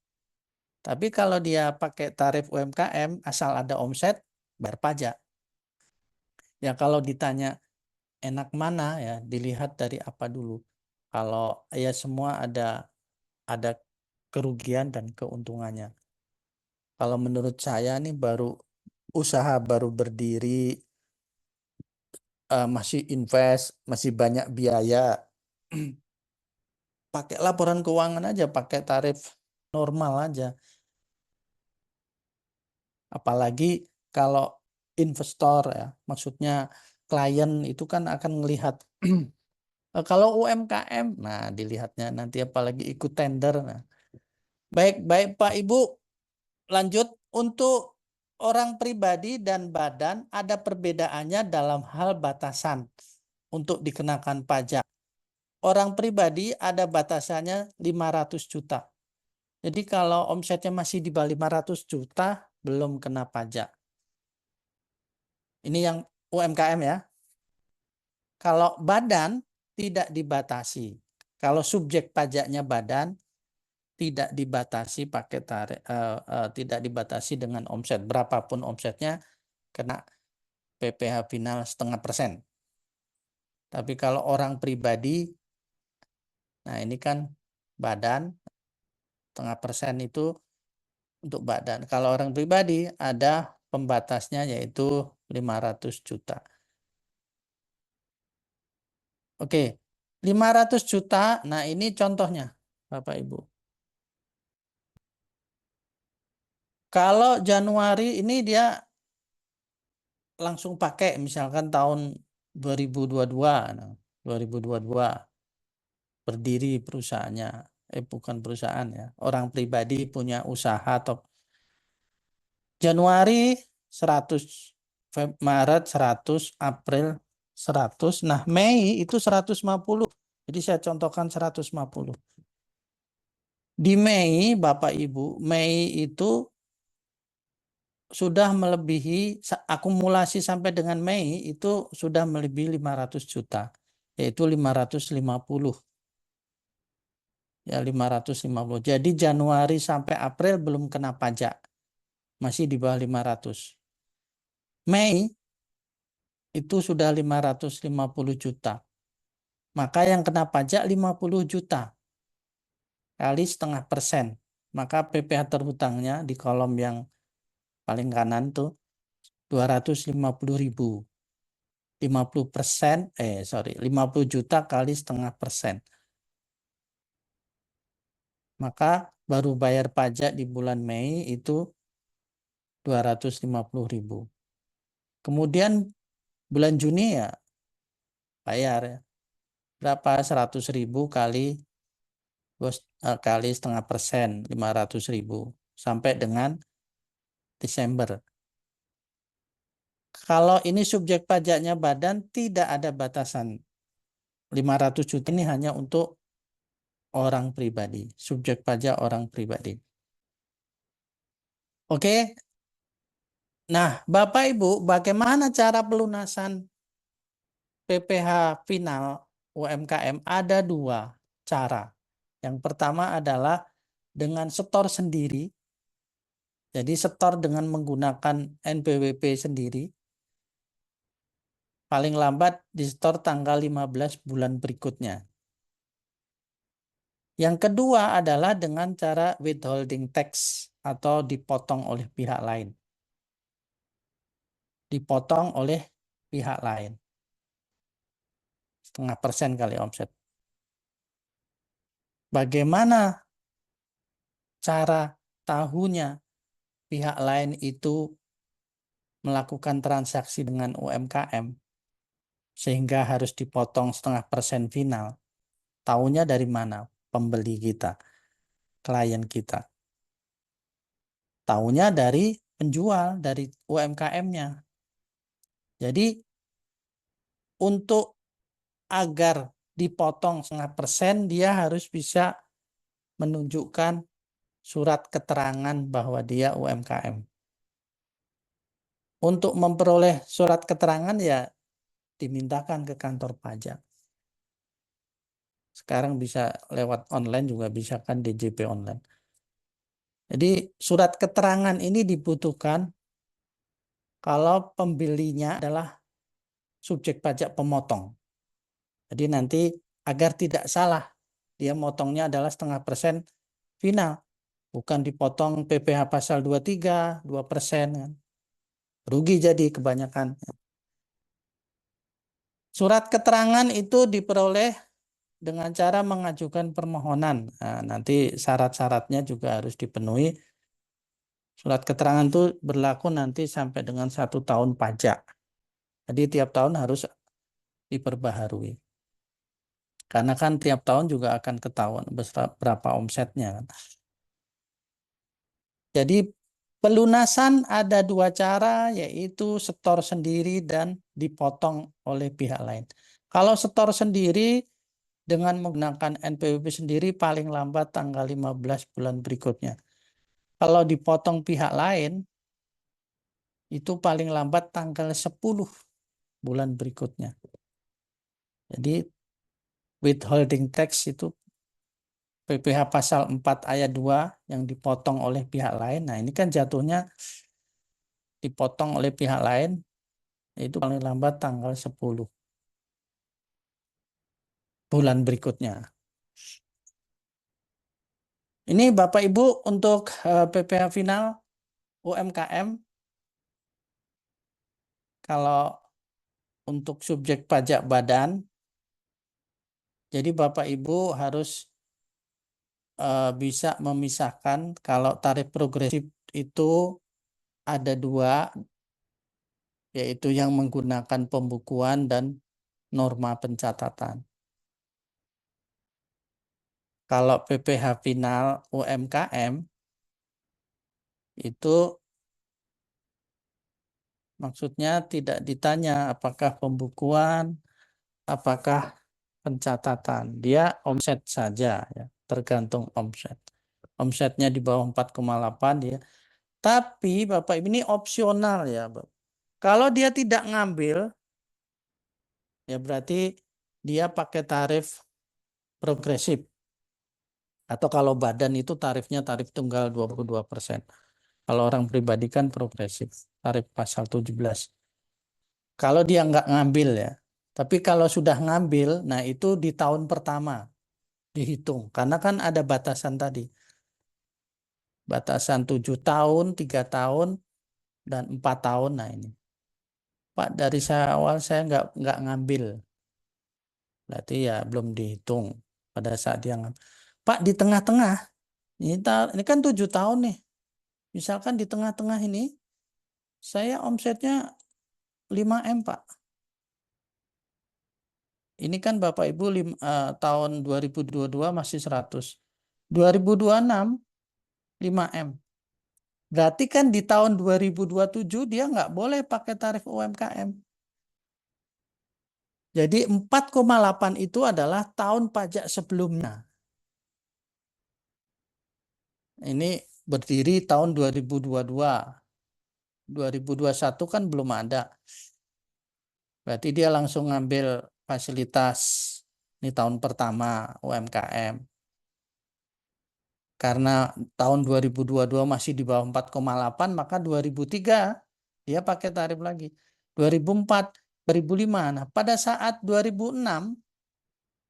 Tapi kalau dia pakai tarif UMKM asal ada omset bayar pajak. Ya kalau ditanya enak mana ya dilihat dari apa dulu. Kalau ya semua ada kerugian dan keuntungannya. Kalau menurut saya nih usaha baru berdiri, masih invest, masih banyak biaya. Pakai laporan keuangan aja, pakai tarif normal aja. Apalagi kalau investor ya, maksudnya klien itu kan akan melihat kalau UMKM, nah dilihatnya nanti apalagi ikut tender. Nah. Baik Pak Ibu, lanjut untuk orang pribadi dan badan ada perbedaannya dalam hal batasan untuk dikenakan pajak. Orang pribadi ada batasannya 500 juta. Jadi kalau omsetnya masih di bawah 500 juta belum kena pajak. Ini yang UMKM ya. Kalau badan tidak dibatasi. Kalau subjek pajaknya badan tidak dibatasi pakai tarif, tidak dibatasi dengan omset, berapapun omsetnya kena PPh final 0,5%. Tapi kalau orang pribadi, nah ini kan badan 0,5% itu untuk badan. Kalau orang pribadi ada pembatasnya yaitu 500 juta. Oke, 500 juta. Nah ini contohnya Bapak Ibu. Kalau Januari ini dia langsung pakai misalkan tahun 2022, nah, 2022 berdiri perusahaannya, bukan perusahaan ya, orang pribadi punya usaha atau Januari 100, Maret 100, April 100, nah Mei itu 150. Jadi saya contohkan 150. Di Mei Bapak Ibu, Mei itu sudah melebihi akumulasi sampai dengan Mei itu sudah melebihi 500 juta, yaitu 550. Ya 550. Jadi Januari sampai April belum kena pajak. Masih di bawah 500. Mei itu sudah 550 juta. Maka yang kena pajak 50 juta kali 0,5%. Maka PPh terhutangnya di kolom yang paling kanan tuh 250.000. 50 juta kali 0,5%. Maka baru bayar pajak di bulan Mei itu 250.000. Kemudian bulan Juni ya bayar ya. Berapa? 100.000 kali 0,5%, 500.000 sampai dengan Desember. Kalau ini subjek pajaknya badan tidak ada batasan. 500 juta ini hanya untuk orang pribadi, subjek pajak orang pribadi. Oke, Nah, Bapak Ibu, bagaimana cara pelunasan PPh final UMKM? Ada dua cara. Yang pertama adalah dengan setor sendiri. Jadi setor dengan menggunakan NPWP sendiri. Paling lambat di setor tanggal 15 bulan berikutnya. Yang kedua adalah dengan cara withholding tax atau dipotong oleh pihak lain. Dipotong oleh pihak lain. 0,5% kali omset. Bagaimana cara tahunya pihak lain itu melakukan transaksi dengan UMKM sehingga harus dipotong 0,5% final? Tahunya dari mana? Pembeli kita, klien kita. Tahunya dari penjual, dari UMKM-nya. Jadi untuk agar dipotong 0,5%, dia harus bisa menunjukkan surat keterangan bahwa dia UMKM. Untuk memperoleh surat keterangan ya dimintakan ke kantor pajak. Sekarang bisa lewat online juga bisa kan, DJP online. Jadi surat keterangan ini dibutuhkan kalau pembelinya adalah subjek pajak pemotong. Jadi nanti agar tidak salah, dia motongnya adalah 0,5% final. Bukan dipotong PPh pasal 23, 2%. Kan. Rugi jadi kebanyakan. Surat keterangan itu diperoleh dengan cara mengajukan permohonan. Nah, nanti syarat-syaratnya juga harus dipenuhi. Surat keterangan itu berlaku nanti sampai dengan 1 tahun pajak. Jadi tiap tahun harus diperbaharui. Karena kan tiap tahun juga akan ketahuan berapa omsetnya. Jadi pelunasan ada dua cara, yaitu setor sendiri dan dipotong oleh pihak lain. Kalau setor sendiri dengan menggunakan NPWP sendiri paling lambat tanggal 15 bulan berikutnya. Kalau dipotong pihak lain, itu paling lambat tanggal 10 bulan berikutnya. Jadi withholding tax itu PPh pasal 4 ayat 2 yang dipotong oleh pihak lain. Nah ini kan jatuhnya dipotong oleh pihak lain, itu paling lambat tanggal 10 bulan berikutnya. Ini Bapak Ibu untuk PPh final UMKM. Kalau untuk subjek pajak badan, jadi Bapak Ibu harus bisa memisahkan kalau tarif progresif itu ada dua, yaitu yang menggunakan pembukuan dan norma pencatatan. Kalau PPh final UMKM itu maksudnya tidak ditanya apakah pembukuan, apakah pencatatan. Dia omset saja, ya, tergantung omset. Omsetnya di bawah 4,8 dia. Tapi Bapak Ibu ini opsional ya, Bapak. Kalau dia tidak ngambil, ya berarti dia pakai tarif progresif. Atau kalau badan itu tarifnya tarif tunggal 22%. Kalau orang pribadi kan progresif, tarif pasal 17. Kalau dia nggak ngambil ya. Tapi kalau sudah ngambil, nah itu di tahun pertama dihitung. Karena kan ada batasan tadi. Batasan 7 tahun, 3 tahun, dan 4 tahun. Nah ini. Pak, dari awal saya nggak ngambil. Berarti ya belum dihitung pada saat dia ngambil. Pak, di tengah-tengah, ini kan 7 tahun nih. Misalkan di tengah-tengah ini, saya omsetnya 5M, Pak. Ini kan Bapak Ibu tahun 2022 masih 100. 2026, 5M. Berarti kan di tahun 2027 dia nggak boleh pakai tarif UMKM. Jadi 4,8 itu adalah tahun pajak sebelumnya. Ini berdiri tahun 2022. 2021 kan belum ada. Berarti dia langsung ngambil fasilitas ini tahun pertama UMKM. Karena tahun 2022 masih di bawah 4,8, maka 2003 dia pakai tarif lagi. 2004, 2005. Nah, pada saat 2006,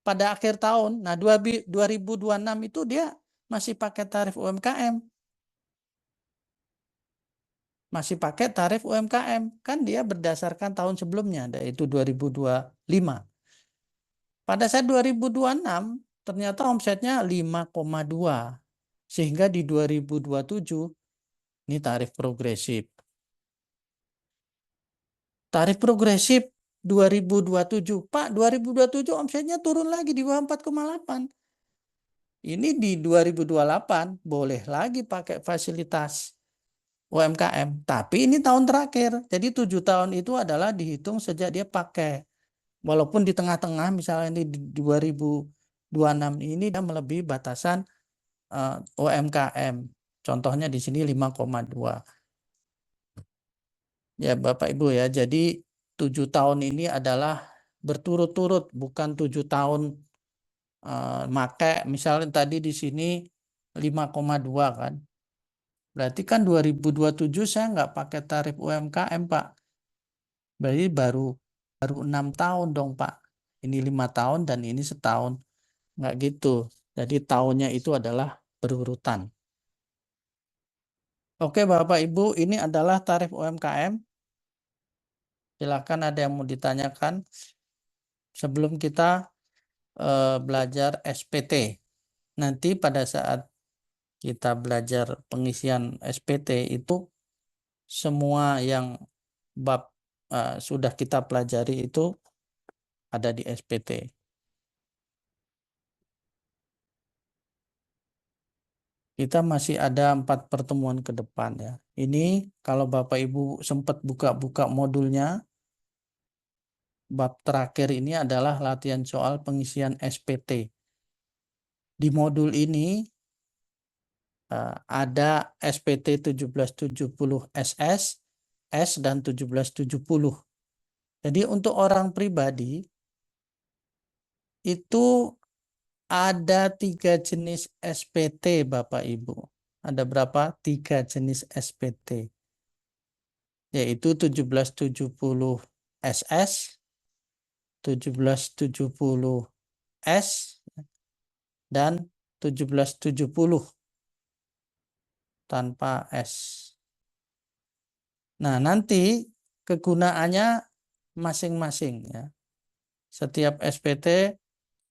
pada akhir tahun, nah 2026 itu dia masih pakai tarif UMKM. Masih pakai tarif UMKM. Kan dia berdasarkan tahun sebelumnya, yaitu 2025. Pada saat 2026, ternyata omsetnya 5,2. Sehingga di 2027, ini tarif progresif. Tarif progresif 2027. Pak, 2027 omsetnya turun lagi di bawah 4,8. Ini di 2028 boleh lagi pakai fasilitas UMKM. Tapi ini tahun terakhir. Jadi 7 tahun itu adalah dihitung sejak dia pakai. Walaupun di tengah-tengah misalnya ini di 2026 ini dia melebihi batasan UMKM. Contohnya di sini 5,2. Ya Bapak Ibu ya, jadi 7 tahun ini adalah berturut-turut, bukan 7 tahun make. Misalnya tadi di sini 5,2 kan. Berarti kan 2027 saya nggak pakai tarif UMKM Pak. Berarti baru 6 tahun dong Pak. Ini 5 tahun dan ini setahun. Nggak gitu. Jadi tahunnya itu adalah berurutan. Oke Bapak Ibu, ini adalah tarif UMKM. Silakan ada yang mau ditanyakan sebelum kita belajar SPT. Nanti pada saat kita belajar pengisian SPT itu semua yang bab sudah kita pelajari itu ada di SPT. Kita masih ada 4 pertemuan ke depan ya. Ini kalau Bapak Ibu sempat buka-buka modulnya, bab terakhir ini adalah latihan soal pengisian SPT. Di modul ini ada SPT 1770 SS, S dan 1770. Jadi untuk orang pribadi itu ada 3 jenis SPT Bapak Ibu. Ada berapa? 3 jenis SPT. Yaitu 1770 SS, 1770 S, dan 1770 tanpa S. Nah, nanti kegunaannya masing-masing ya. Setiap SPT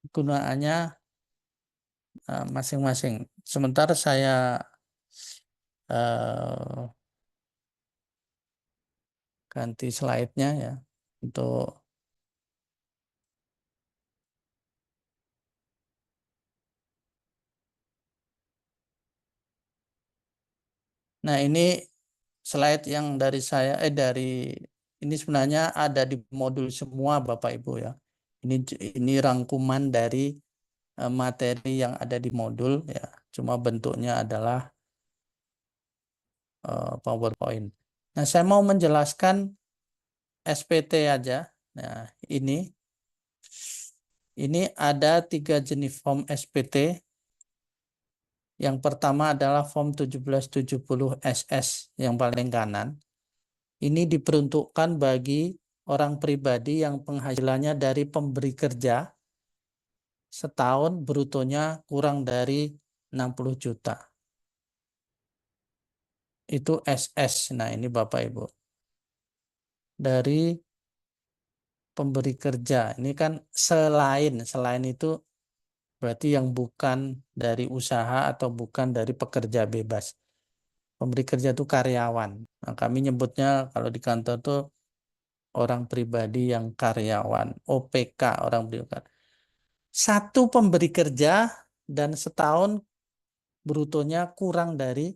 kegunaannya masing-masing. Sementara saya ganti slide-nya ya untuk nah ini slide yang dari saya ini sebenarnya ada di modul semua Bapak Ibu ya. Ini rangkuman dari materi yang ada di modul ya. Cuma bentuknya adalah PowerPoint. Nah, saya mau menjelaskan SPT aja. Nah, ini ada 3 jenis form SPT. Yang pertama adalah form 1770 SS yang paling kanan. Ini diperuntukkan bagi orang pribadi yang penghasilannya dari pemberi kerja setahun brutonya kurang dari 60 juta. Itu SS. Nah, ini Bapak Ibu. Dari pemberi kerja. Ini kan selain itu berarti yang bukan dari usaha atau bukan dari pekerja bebas. Pemberi kerja itu karyawan. Nah, kami nyebutnya kalau di kantor tuh orang pribadi yang karyawan, OPK, orang pribadi. Satu pemberi kerja dan setahun brutonya kurang dari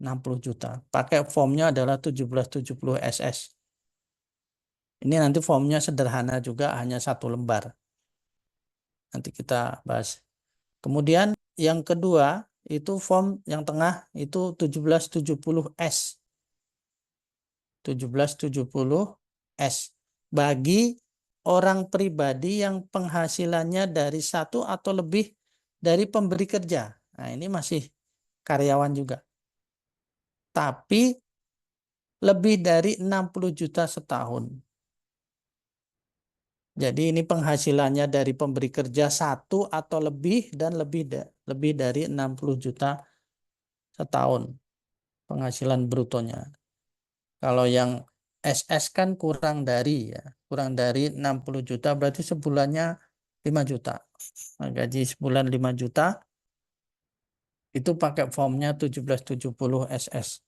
60 juta. Pakai formnya adalah 1770 SS. Ini nanti formnya sederhana juga, hanya 1 lembar. Nanti kita bahas. Kemudian yang kedua itu form yang tengah itu 1770S. 1770S bagi orang pribadi yang penghasilannya dari satu atau lebih dari pemberi kerja. Nah, ini masih karyawan juga. Tapi lebih dari 60 juta setahun. Jadi ini penghasilannya dari pemberi kerja satu atau lebih dan lebih dari 60 juta setahun penghasilan brutonya. Kalau yang SS kan kurang dari 60 juta berarti sebulannya 5 juta. Nah, gaji sebulan 5 juta itu pakai formnya 1770 SS.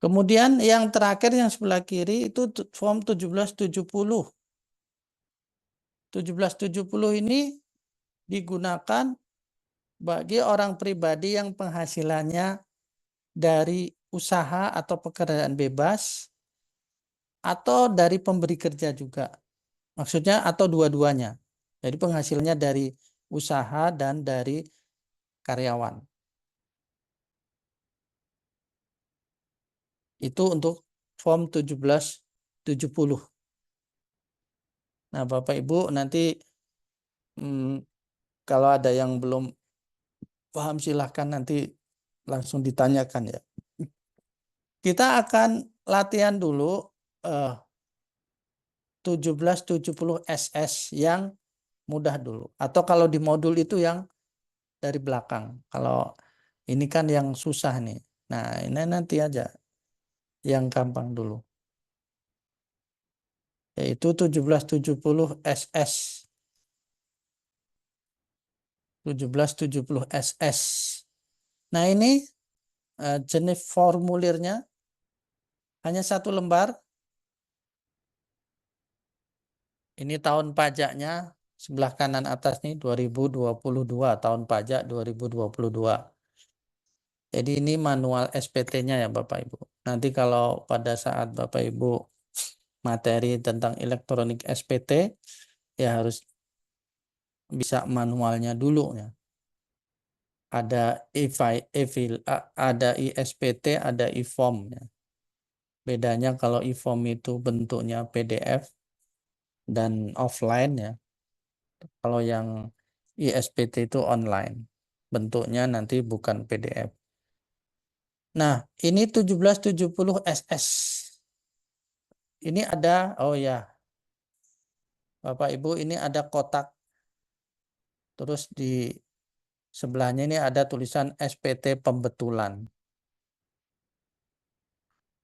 Kemudian yang terakhir yang sebelah kiri itu form 1770. 1770 ini digunakan bagi orang pribadi yang penghasilannya dari usaha atau pekerjaan bebas atau dari pemberi kerja juga. Maksudnya atau dua-duanya. Jadi penghasilannya dari usaha dan dari karyawan. Itu untuk form 1770. Nah, Bapak Ibu nanti kalau ada yang belum paham silahkan nanti langsung ditanyakan ya. Kita akan latihan dulu 1770 SS yang mudah dulu. Atau kalau di modul itu yang dari belakang. Kalau ini kan yang susah nih. Nah, ini nanti aja yang gampang dulu. Yaitu 1770 SS. 1770 SS. Nah, ini jenis formulirnya hanya satu lembar. Ini tahun pajaknya sebelah kanan atas nih 2022, tahun pajak 2022. Jadi ini manual SPT-nya ya Bapak Ibu. Nanti kalau pada saat Bapak Ibu materi tentang elektronik SPT ya harus bisa manualnya dulu ya. Ada ada ISPT, ada e-form ya. Bedanya kalau e-form itu bentuknya PDF dan offline ya. Kalau yang ISPT itu online. Bentuknya nanti bukan PDF. Nah, ini 1770 SS. Ini ada, oh ya, Bapak Ibu, ini ada kotak. Terus di sebelahnya ini ada tulisan SPT pembetulan.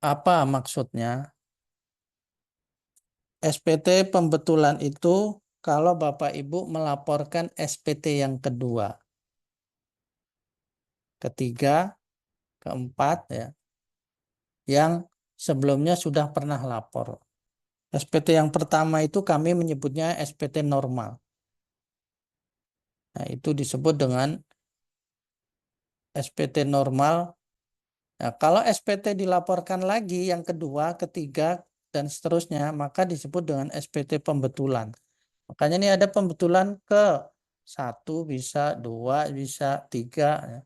Apa maksudnya? SPT pembetulan itu kalau Bapak Ibu melaporkan SPT yang kedua, ketiga, keempat ya, yang sebelumnya sudah pernah lapor. SPT yang pertama itu kami menyebutnya SPT normal. Nah, itu disebut dengan SPT normal. Nah, kalau SPT dilaporkan lagi yang kedua, ketiga, dan seterusnya, maka disebut dengan SPT pembetulan. Makanya ini ada pembetulan ke 1 bisa, 2 bisa, 3. Ya.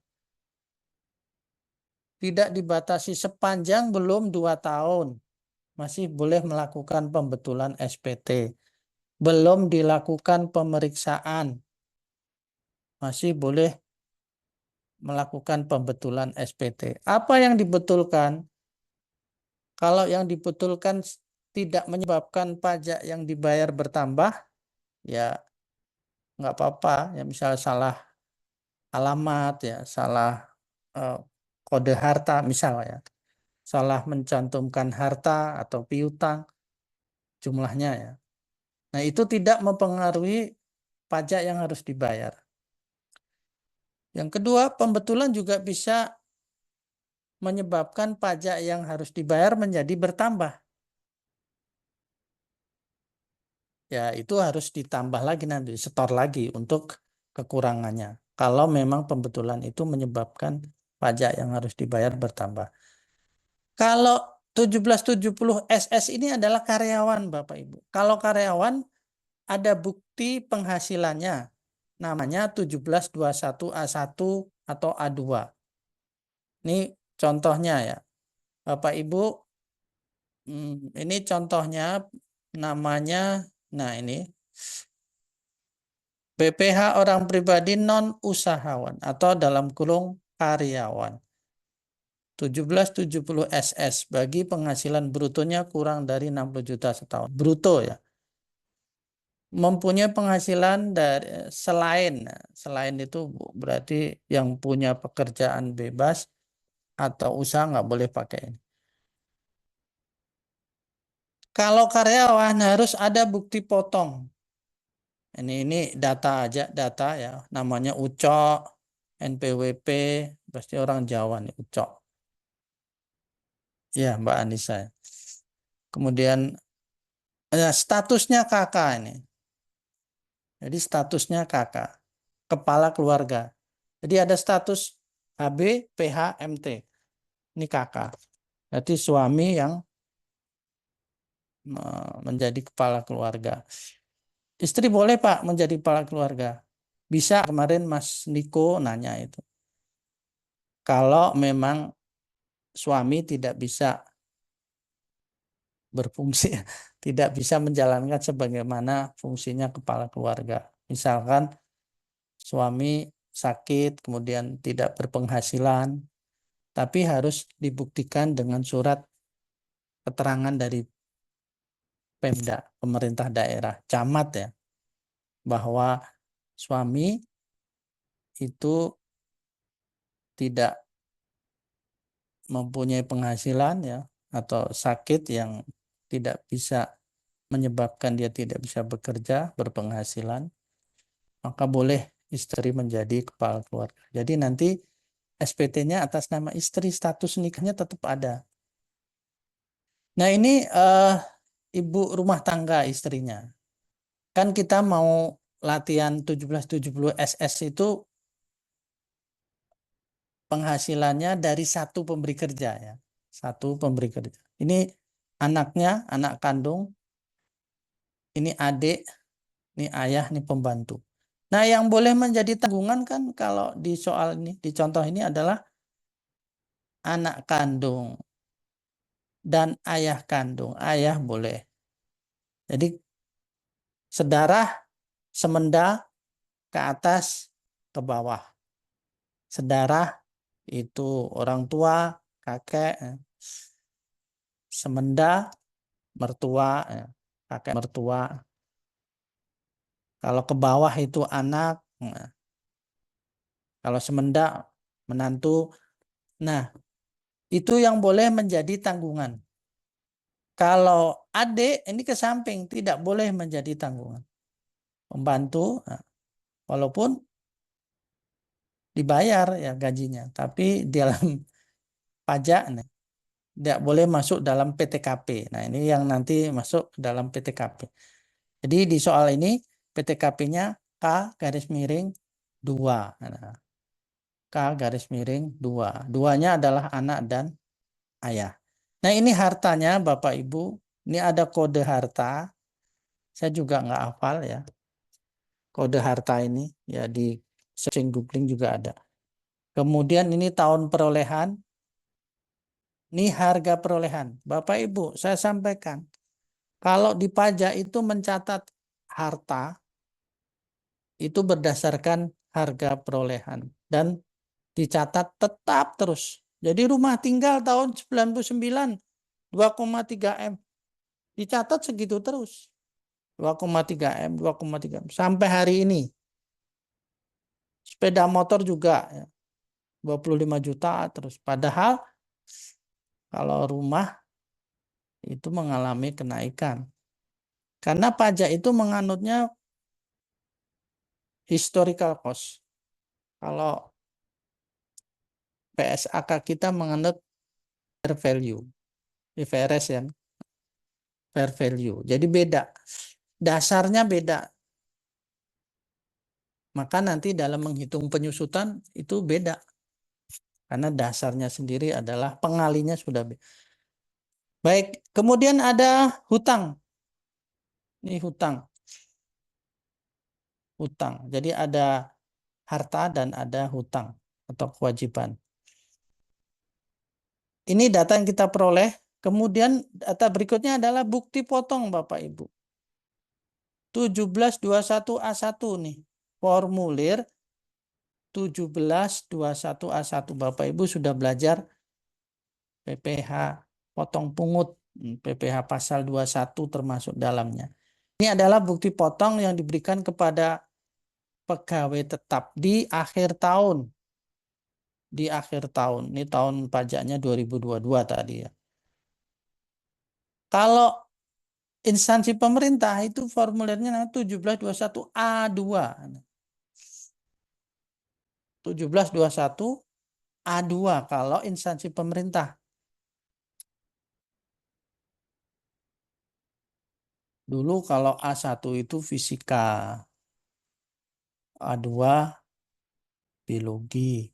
Tidak dibatasi sepanjang belum 2 tahun. Masih boleh melakukan pembetulan SPT. Belum dilakukan pemeriksaan. Masih boleh melakukan pembetulan SPT. Apa yang dibetulkan? Kalau yang dibetulkan tidak menyebabkan pajak yang dibayar bertambah, ya nggak apa-apa. Ya misalnya salah alamat, ya salah kode harta misalnya, salah mencantumkan harta atau piutang jumlahnya ya. Nah itu tidak mempengaruhi pajak yang harus dibayar. Yang kedua, pembetulan juga bisa menyebabkan pajak yang harus dibayar menjadi bertambah. Ya itu harus ditambah lagi nanti, setor lagi untuk kekurangannya. Kalau memang pembetulan itu menyebabkan pajak yang harus dibayar bertambah. Kalau 1770 SS ini adalah karyawan Bapak Ibu. Kalau karyawan ada bukti penghasilannya. Namanya 1721A1 atau A2. Ini contohnya ya. Bapak Ibu, ini contohnya namanya, nah ini BPH orang pribadi non usahawan atau dalam kurung karyawan. 1770 SS bagi penghasilan brutonya kurang dari 60 juta setahun. Bruto ya. Mempunyai penghasilan dari selain itu berarti yang punya pekerjaan bebas atau usaha nggak boleh pakai ini. Kalau karyawan harus ada bukti potong. Ini data aja, data ya. Namanya UCOK, NPWP, pasti orang Jawa nih, UCOK. Ya, Mbak Anissa. Kemudian statusnya kakak ini. Jadi statusnya kakak, kepala keluarga. Jadi ada status HB, PH, MT. Ini kakak. Berarti suami yang menjadi kepala keluarga. Istri boleh Pak menjadi kepala keluarga. Bisa, kemarin Mas Niko nanya itu. Kalau memang suami tidak bisa berfungsi, tidak bisa menjalankan sebagaimana fungsinya kepala keluarga. Misalkan suami sakit, kemudian tidak berpenghasilan, tapi harus dibuktikan dengan surat keterangan dari Pemda, pemerintah daerah, camat ya, bahwa suami itu tidak mempunyai penghasilan ya, atau sakit yang tidak bisa menyebabkan dia tidak bisa bekerja, berpenghasilan, maka boleh istri menjadi kepala keluarga. Jadi nanti SPT-nya atas nama istri, status nikahnya tetap ada. Nah ini ibu rumah tangga istrinya. Kan kita mau latihan 1770 SS itu penghasilannya dari satu pemberi kerja ya. Satu pemberi kerja. Ini anaknya, anak kandung, ini adik, ini ayah, ini pembantu. Nah, yang boleh menjadi tanggungan kan kalau di soal ini, di contoh ini adalah anak kandung dan ayah kandung. Ayah boleh. Jadi sedarah semenda ke atas ke bawah. Sedarah itu orang tua, kakek, semenda, mertua, kakek mertua. Kalau ke bawah itu anak, kalau semenda menantu. Nah, itu yang boleh menjadi tanggungan. Kalau adik ini ke samping tidak boleh menjadi tanggungan. Pembantu, walaupun dibayar ya gajinya, tapi dalam pajak tidak boleh masuk dalam PTKP. Nah ini yang nanti masuk dalam PTKP. Jadi di soal ini PTKP-nya K garis miring 2. Nah, K garis miring 2. Duanya adalah anak dan ayah. Nah ini hartanya Bapak Ibu. Ini ada kode harta. Saya juga nggak hafal ya. Kode harta ini ya di searching googling juga ada. Kemudian ini tahun perolehan. Ini harga perolehan. Bapak Ibu, saya sampaikan. Kalau di pajak itu mencatat harta itu berdasarkan harga perolehan dan dicatat tetap terus. Jadi rumah tinggal tahun 99 2,3 M. Dicatat segitu terus. 2,3 M, 2,3 M sampai hari ini. Sepeda motor juga ya, 25 juta terus. Padahal kalau rumah itu mengalami kenaikan. Karena pajak itu menganutnya historical cost. Kalau PSAK kita menganut fair value. IFRS ya, fair value. Jadi beda. Dasarnya beda. Maka nanti dalam menghitung penyusutan itu beda. Karena dasarnya sendiri adalah pengalinya sudah beda. Baik, kemudian ada hutang. Ini hutang. Hutang. Jadi ada harta dan ada hutang atau kewajiban. Ini data yang kita peroleh. Kemudian data berikutnya adalah bukti potong Bapak Ibu. 1721A1 nih. Formulir 1721A1. Bapak Ibu sudah belajar PPh potong pungut. PPh pasal 21 termasuk dalamnya. Ini adalah bukti potong yang diberikan kepada pegawai tetap di akhir tahun. Di akhir tahun. Ini tahun pajaknya 2022 tadi ya. Kalau instansi pemerintah itu formulirnya namanya 1721A2. 1721A2 kalau instansi pemerintah. Dulu kalau A1 itu fisika, A2 biologi,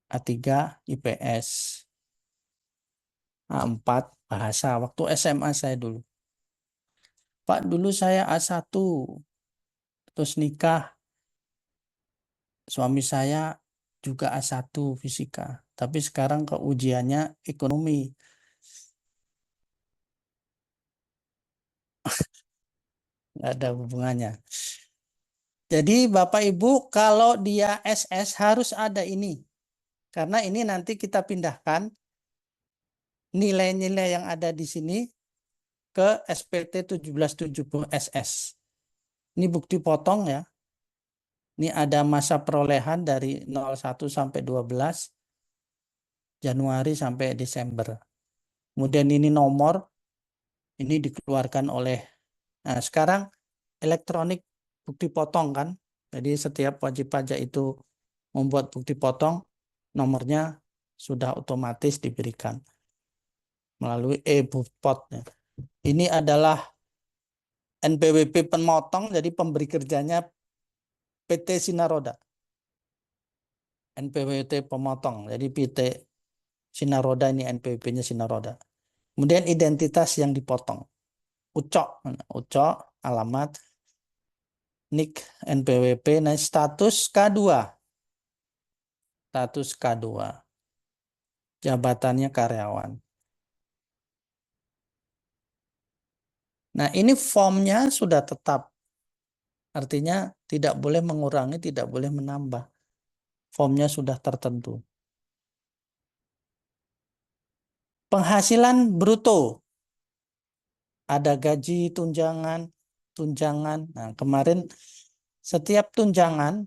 A3 IPS, A4 bahasa. Waktu SMA saya dulu. Pak, dulu saya A1, terus nikah. Suami saya juga A1 fisika. Tapi sekarang ke ujiannya ekonomi. Nggak ada hubungannya. Jadi Bapak Ibu, kalau dia SS harus ada ini. Karena ini nanti kita pindahkan nilai-nilai yang ada di sini ke SPT 1770 SS. Ini bukti potong ya. Ini ada masa perolehan dari 01 sampai 12, Januari sampai Desember. Kemudian ini nomor, ini dikeluarkan oleh, nah sekarang elektronik bukti potong kan. Jadi setiap wajib pajak itu membuat bukti potong, nomornya sudah otomatis diberikan melalui e-Bukpot. Ini adalah NPWP pemotong, jadi pemberi kerjanya PT Sinaroda. NPWP pemotong, jadi PT Sinaroda ini NPWP-nya Sinaroda. Kemudian identitas yang dipotong. UCOK, alamat, NIK, NPWP, nah status K2. Status K2. Jabatannya karyawan. Nah, ini formnya sudah tetap. Artinya tidak boleh mengurangi, tidak boleh menambah. Formnya sudah tertentu. Penghasilan bruto. Ada gaji, tunjangan. Nah, kemarin setiap tunjangan,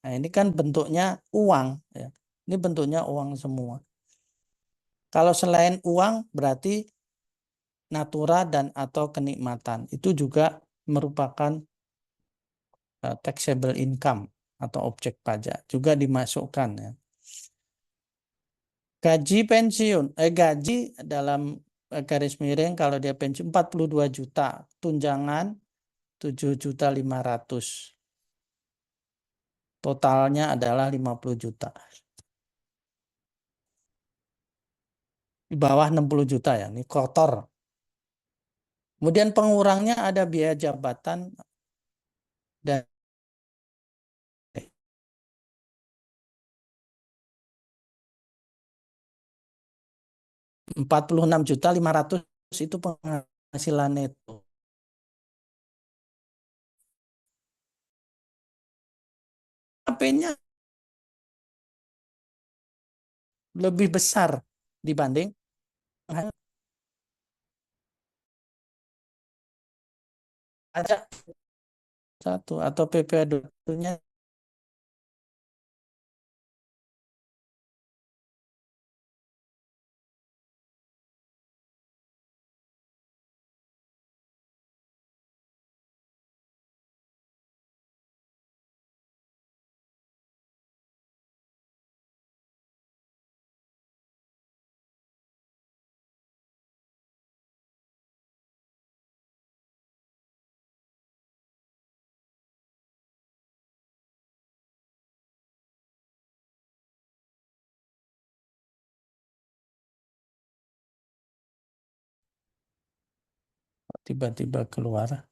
nah ini kan bentuknya uang. Ya. Ini bentuknya uang semua. Kalau selain uang berarti natura dan atau kenikmatan. Itu juga merupakan taxable income atau objek pajak. Juga dimasukkan. Ya. Gaji pensiun, gaji dalam garis miring kalau dia pensiun 42 juta, tunjangan 7.500.000. Totalnya adalah 50 juta. Di bawah 60 juta ya, ini kotor. Kemudian pengurangnya ada biaya jabatan dan 46.500.000 itu penghasilan neto. HP-nya lebih besar dibanding pajak satu atau PPh 2-nya tiba-tiba keluar.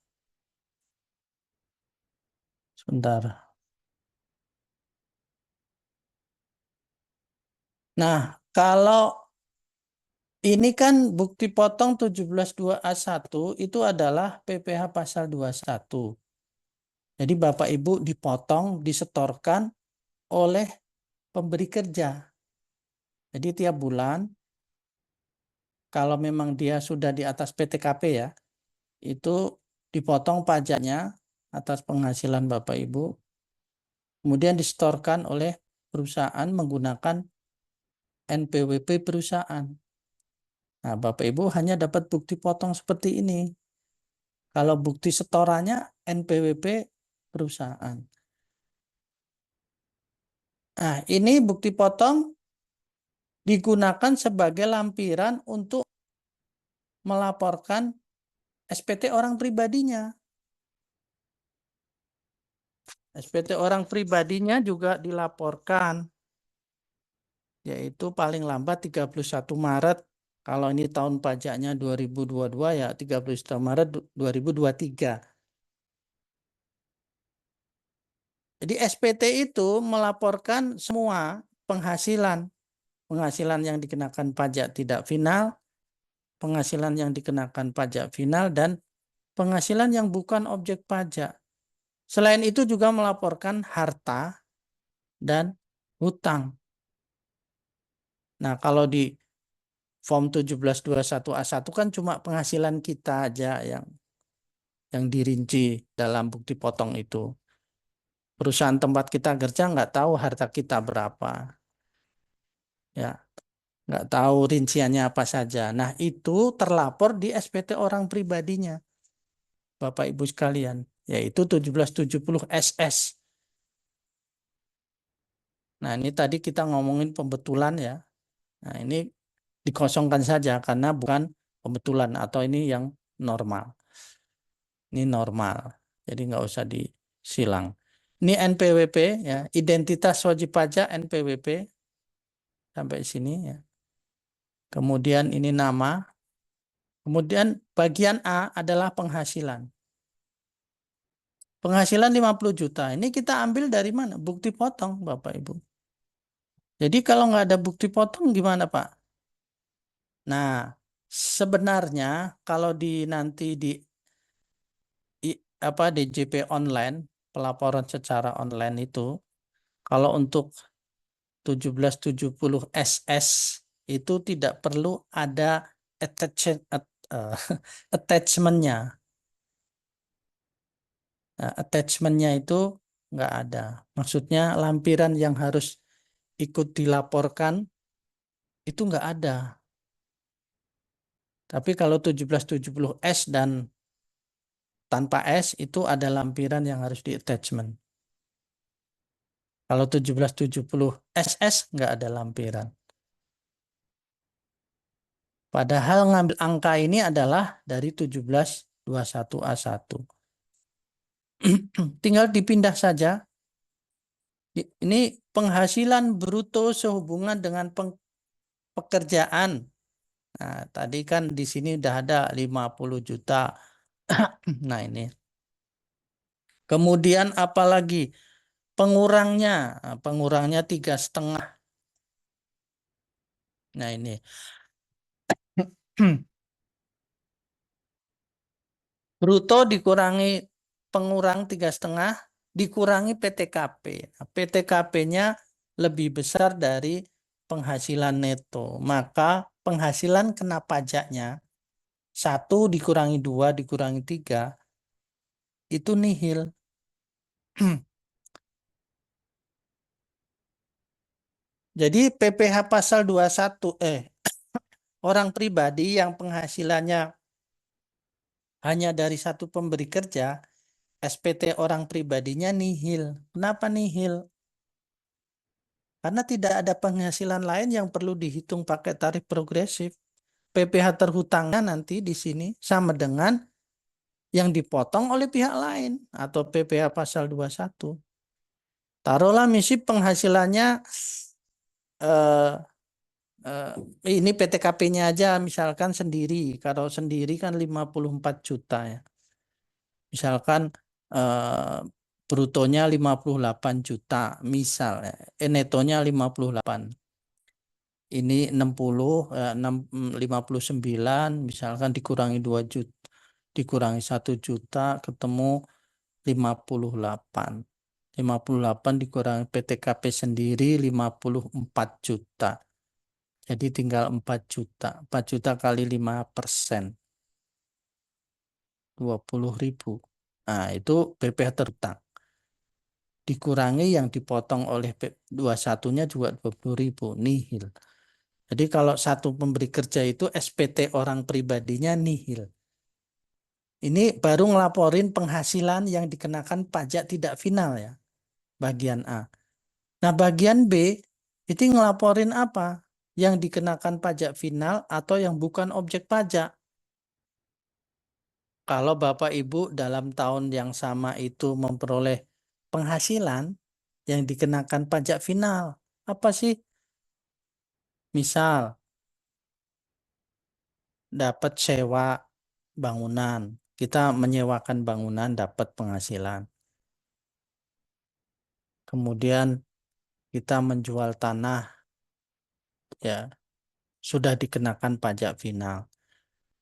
Sebentar. Nah, kalau Ini kan bukti potong 17.2A1 itu adalah PPh pasal 21. Jadi Bapak Ibu dipotong, disetorkan oleh pemberi kerja. Jadi tiap bulan, kalau memang dia sudah di atas PTKP ya, itu dipotong pajaknya atas penghasilan Bapak Ibu, kemudian disetorkan oleh perusahaan menggunakan NPWP perusahaan. Nah, Bapak Ibu hanya dapat bukti potong seperti ini. Kalau bukti setorannya NPWP perusahaan. Nah, ini bukti potong digunakan sebagai lampiran untuk melaporkan SPT orang pribadinya. SPT orang pribadinya juga dilaporkan, yaitu paling lambat 31 Maret. Kalau ini tahun pajaknya 2022 ya 31 Maret 2023. Jadi SPT itu melaporkan semua penghasilan. Penghasilan yang dikenakan pajak tidak final, penghasilan yang dikenakan pajak final, dan penghasilan yang bukan objek pajak. Selain itu juga melaporkan harta dan hutang. Nah, kalau di Form 1721A1 kan cuma penghasilan kita aja yang dirinci dalam bukti potong itu. Perusahaan tempat kita kerja nggak tahu harta kita berapa. Ya, nggak tahu rinciannya apa saja. Nah, itu terlapor di SPT orang pribadinya, Bapak Ibu sekalian, yaitu 1770 SS. Nah, ini tadi kita ngomongin pembetulan ya. Nah, ini dikosongkan saja karena bukan pembetulan atau ini yang normal. Ini normal, jadi nggak usah disilang. Ini NPWP ya, identitas wajib pajak NPWP sampai sini ya. Kemudian ini nama. Kemudian bagian A adalah penghasilan. Penghasilan 50 juta. Ini kita ambil dari mana? Bukti potong, Bapak Ibu. Jadi kalau nggak ada bukti potong gimana, Pak? Nah, sebenarnya kalau nanti di DJP online, pelaporan secara online itu, kalau untuk 1770 SS itu tidak perlu ada attachment-nya. Nah, attachment-nya itu nggak ada. Maksudnya lampiran yang harus ikut dilaporkan itu nggak ada. Tapi kalau 1770S dan tanpa S itu ada lampiran yang harus di attachment. Kalau 1770 SS nggak ada lampiran. Padahal ngambil angka ini adalah dari 1721A1. Tinggal dipindah saja. Ini penghasilan bruto sehubungan dengan pekerjaan. Nah, tadi kan di sini udah ada 50 juta. Nah, ini. Kemudian apalagi pengurangnya? Nah, pengurangnya 3,5. Nah, ini. Bruto dikurangi pengurang 3,5 dikurangi PTKP. Nah, PTKP-nya lebih besar dari penghasilan neto. Maka penghasilan kena pajaknya 1 dikurangi 2 dikurangi 3 itu nihil. Jadi PPh pasal 21 orang pribadi yang penghasilannya hanya dari satu pemberi kerja, SPT orang pribadinya nihil. Kenapa nihil? Karena tidak ada penghasilan lain yang perlu dihitung pakai tarif progresif. PPh terhutangnya nanti di sini sama dengan yang dipotong oleh pihak lain atau PPh pasal 21. Taruhlah misi penghasilannya ini PTKP-nya aja misalkan sendiri. Kalau sendiri kan 54 juta ya. Misalkan brutonya 58 juta misal ya. Netonya 58. ini 60, 59, misalkan dikurangi 2 juta, dikurangi 1 juta, ketemu 58. 58 dikurangi PTKP sendiri 54 juta. Jadi tinggal 4 juta. 4 juta kali 5%. 20.000. Nah, itu BPH terutang. Dikurangi yang dipotong oleh 21-nya juga 20.000, nihil. Jadi kalau satu pemberi kerja itu SPT orang pribadinya nihil. Ini baru ngelaporin penghasilan yang dikenakan pajak tidak final ya, bagian A. Nah, bagian B itu ngelaporin apa? Yang dikenakan pajak final atau yang bukan objek pajak. Kalau Bapak Ibu dalam tahun yang sama itu memperoleh penghasilan yang dikenakan pajak final, apa sih? Misal dapat sewa bangunan, kita menyewakan bangunan dapat penghasilan. Kemudian kita menjual tanah, ya sudah dikenakan pajak final.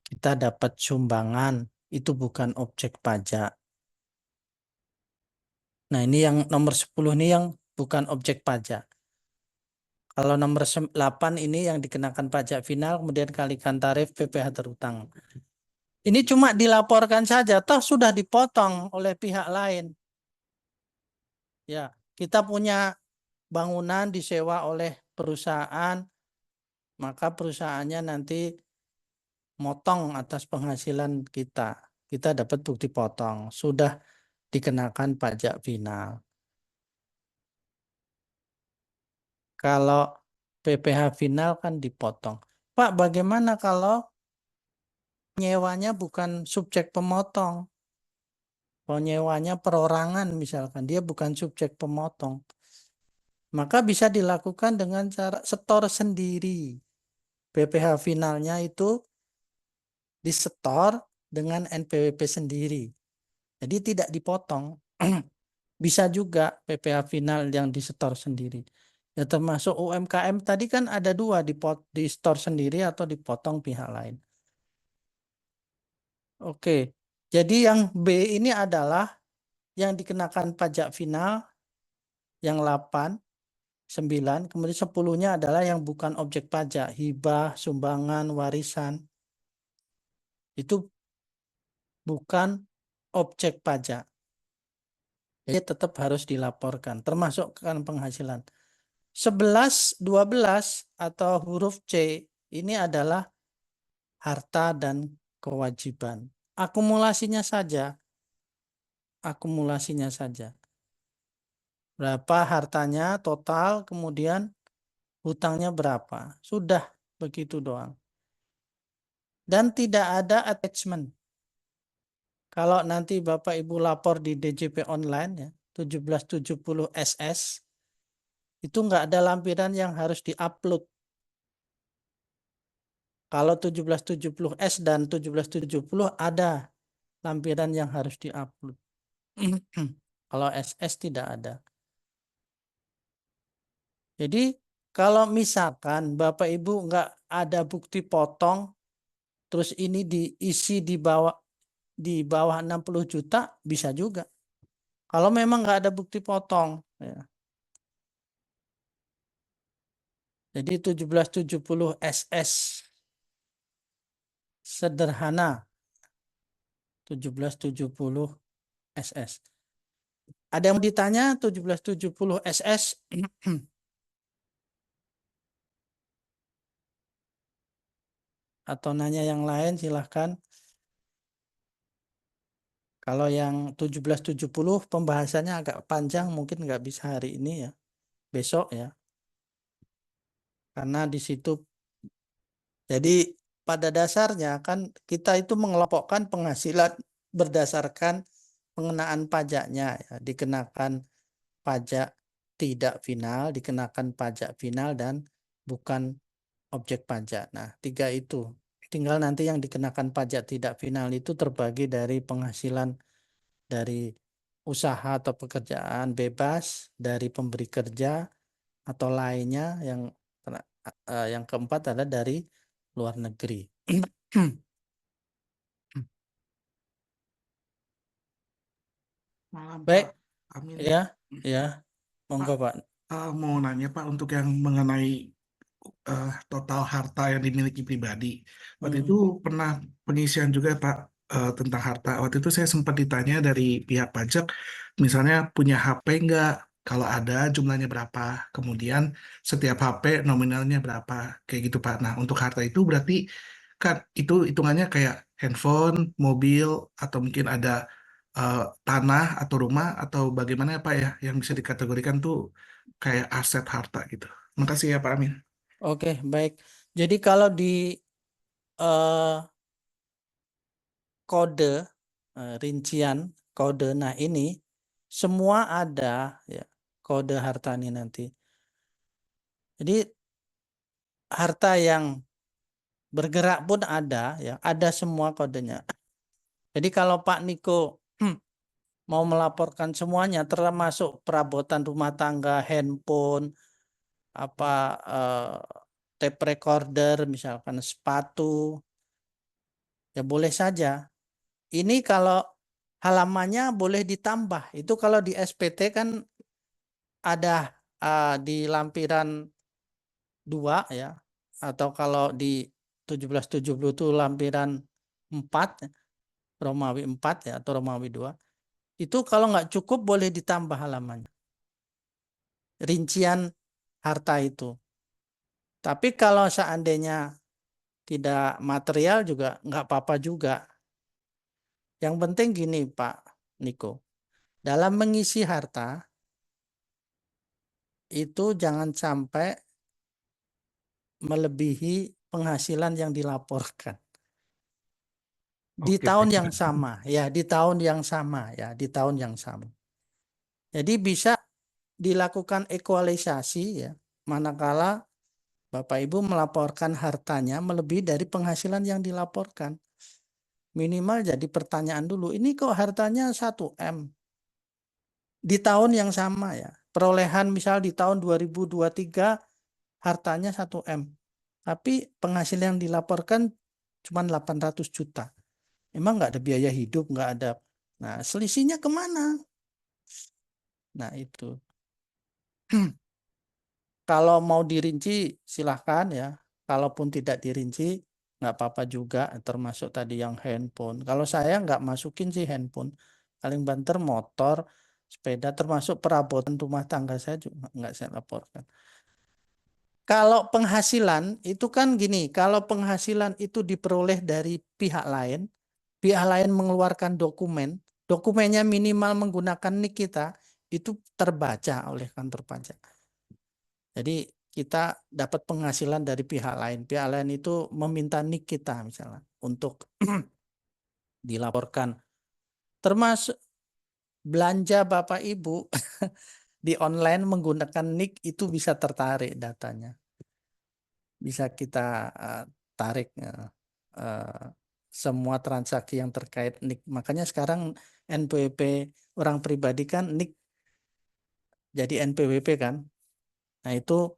Kita dapat sumbangan, itu bukan objek pajak. Nah, ini yang nomor 10 ini yang bukan objek pajak. Kalau nomor 8 ini yang dikenakan pajak final, kemudian kalikan tarif PPh terutang. Ini cuma dilaporkan saja, toh sudah dipotong oleh pihak lain. Ya, kita punya bangunan disewa oleh perusahaan, maka perusahaannya nanti motong atas penghasilan kita. Kita dapat bukti potong, sudah dikenakan pajak final. Kalau PPh final kan dipotong. Pak, bagaimana kalau nyewanya bukan subjek pemotong? Kalau nyewanya perorangan misalkan, dia bukan subjek pemotong. Maka bisa dilakukan dengan cara setor sendiri. PPh finalnya itu disetor dengan NPWP sendiri. Jadi tidak dipotong. Bisa juga PPh final yang disetor sendiri. Ya termasuk UMKM tadi kan ada 2, di store sendiri atau dipotong pihak lain. Oke, jadi yang B ini adalah yang dikenakan pajak final yang 8, 9, kemudian 10-nya adalah yang bukan objek pajak, hibah, sumbangan, warisan. Itu bukan objek pajak. Jadi tetap harus dilaporkan, termasuk kan penghasilan. 11, 12 atau huruf C ini adalah harta dan kewajiban. Akumulasinya saja. Akumulasinya saja. Berapa hartanya total, kemudian hutangnya berapa. Sudah begitu doang. Dan tidak ada attachment. Kalau nanti Bapak Ibu lapor di DJP online ya, 1770 SS, itu nggak ada lampiran yang harus diupload. Kalau 1770S dan 1770 ada lampiran yang harus diupload. Kalau SS tidak ada. Jadi kalau misalkan Bapak Ibu nggak ada bukti potong, terus ini diisi di bawah 60 juta, bisa juga. Kalau memang nggak ada bukti potong. Ya. Jadi 1770 SS sederhana 1770 SS. Ada yang ditanya 1770 SS? Atau nanya yang lain silahkan. Kalau yang 1770 pembahasannya agak panjang, mungkin nggak bisa hari ini ya, besok ya. Karena di situ, jadi pada dasarnya kan kita itu mengelompokkan penghasilan berdasarkan pengenaan pajaknya ya. Dikenakan pajak tidak final, dikenakan pajak final, dan bukan objek pajak. Nah, 3 itu. Tinggal nanti yang dikenakan pajak tidak final itu terbagi dari penghasilan dari usaha atau pekerjaan bebas, dari pemberi kerja, atau lainnya yang Yang keempat adalah dari luar negeri. Malam Baik, Pak Amin. ya, ya, Pak, monggo Pak. mau nanya Pak untuk yang mengenai total harta yang dimiliki pribadi. Waktu itu pernah pengisian juga Pak tentang harta. Waktu itu saya sempat ditanya dari pihak pajak, misalnya punya HP enggak? Kalau ada jumlahnya berapa? Kemudian setiap HP nominalnya berapa? Kayak gitu Pak. Nah untuk harta itu berarti kan itu hitungannya kayak handphone, mobil, atau mungkin ada eh, tanah atau rumah atau bagaimana ya Pak ya yang bisa dikategorikan tuh kayak aset harta gitu. Makasih ya Pak Amin. Oke, baik. Jadi kalau di eh, kode rincian kode, nah ini semua ada ya kode harta ini nanti. Jadi harta yang bergerak pun ada ya, ada semua kodenya. Jadi kalau Pak Niko mau melaporkan semuanya termasuk perabotan rumah tangga, handphone, apa tape recorder, misalkan sepatu, ya boleh saja. Ini kalau halamannya boleh ditambah. Itu kalau di SPT kan ada di lampiran 2 ya. Atau kalau di 1770 itu lampiran 4, Romawi 4 ya, atau Romawi 2. Itu kalau nggak cukup boleh ditambah halamannya. Rincian harta itu. Tapi kalau seandainya tidak material juga nggak apa-apa juga. Yang penting gini Pak Niko, dalam mengisi harta itu jangan sampai melebihi penghasilan yang dilaporkan di Oke, tahun baik. yang sama ya, di tahun yang sama ya, di tahun yang sama. Jadi bisa dilakukan ekualisasi ya, manakala Bapak Ibu melaporkan hartanya melebihi dari penghasilan yang dilaporkan. Minimal jadi pertanyaan dulu, ini kok hartanya 1 M di tahun yang sama ya. Perolehan misal di tahun 2023 hartanya 1 M. Tapi penghasilan yang dilaporkan cuma 800 juta. Emang nggak ada biaya hidup, nggak ada. Nah, selisihnya kemana? Nah, itu. Kalau mau dirinci, silahkan ya. Kalaupun tidak dirinci, nggak apa-apa juga, termasuk tadi yang handphone. Kalau saya nggak masukin sih handphone. Paling banter motor, sepeda, termasuk perabotan rumah tangga saya juga nggak saya laporkan. Kalau penghasilan itu kan gini, kalau penghasilan itu diperoleh dari pihak lain mengeluarkan dokumen, dokumennya minimal menggunakan NIK kita, itu terbaca oleh kantor pajak. Jadi kita dapat penghasilan dari pihak lain itu meminta NIK kita misalnya untuk dilaporkan. Termasuk belanja Bapak Ibu di online menggunakan NIK itu bisa tertarik datanya. Bisa kita tarik semua transaksi yang terkait NIK. Makanya sekarang NPWP orang pribadi kan NIK jadi NPWP kan. Nah itu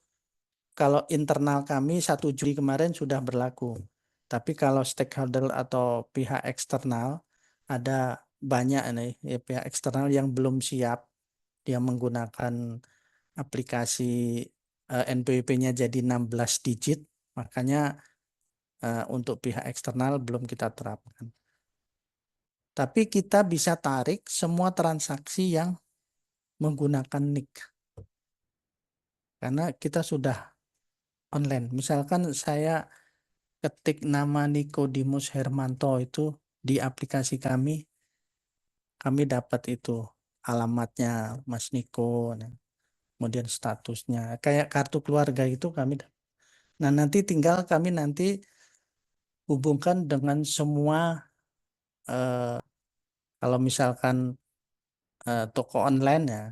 kalau internal kami 1 Juli kemarin sudah berlaku. Tapi kalau stakeholder atau pihak eksternal ada banyak nih ya, pihak eksternal yang belum siap, dia menggunakan aplikasi NPWP-nya jadi 16 digit, makanya untuk pihak eksternal belum kita terapkan. Tapi kita bisa tarik semua transaksi yang menggunakan NIK. Karena kita sudah online. Misalkan saya ketik nama Nikodemus Hermanto itu di aplikasi kami dapat itu alamatnya Mas Niko, kemudian statusnya. Kayak kartu keluarga itu kami. Nah nanti tinggal kami nanti hubungkan dengan semua kalau misalkan toko online ya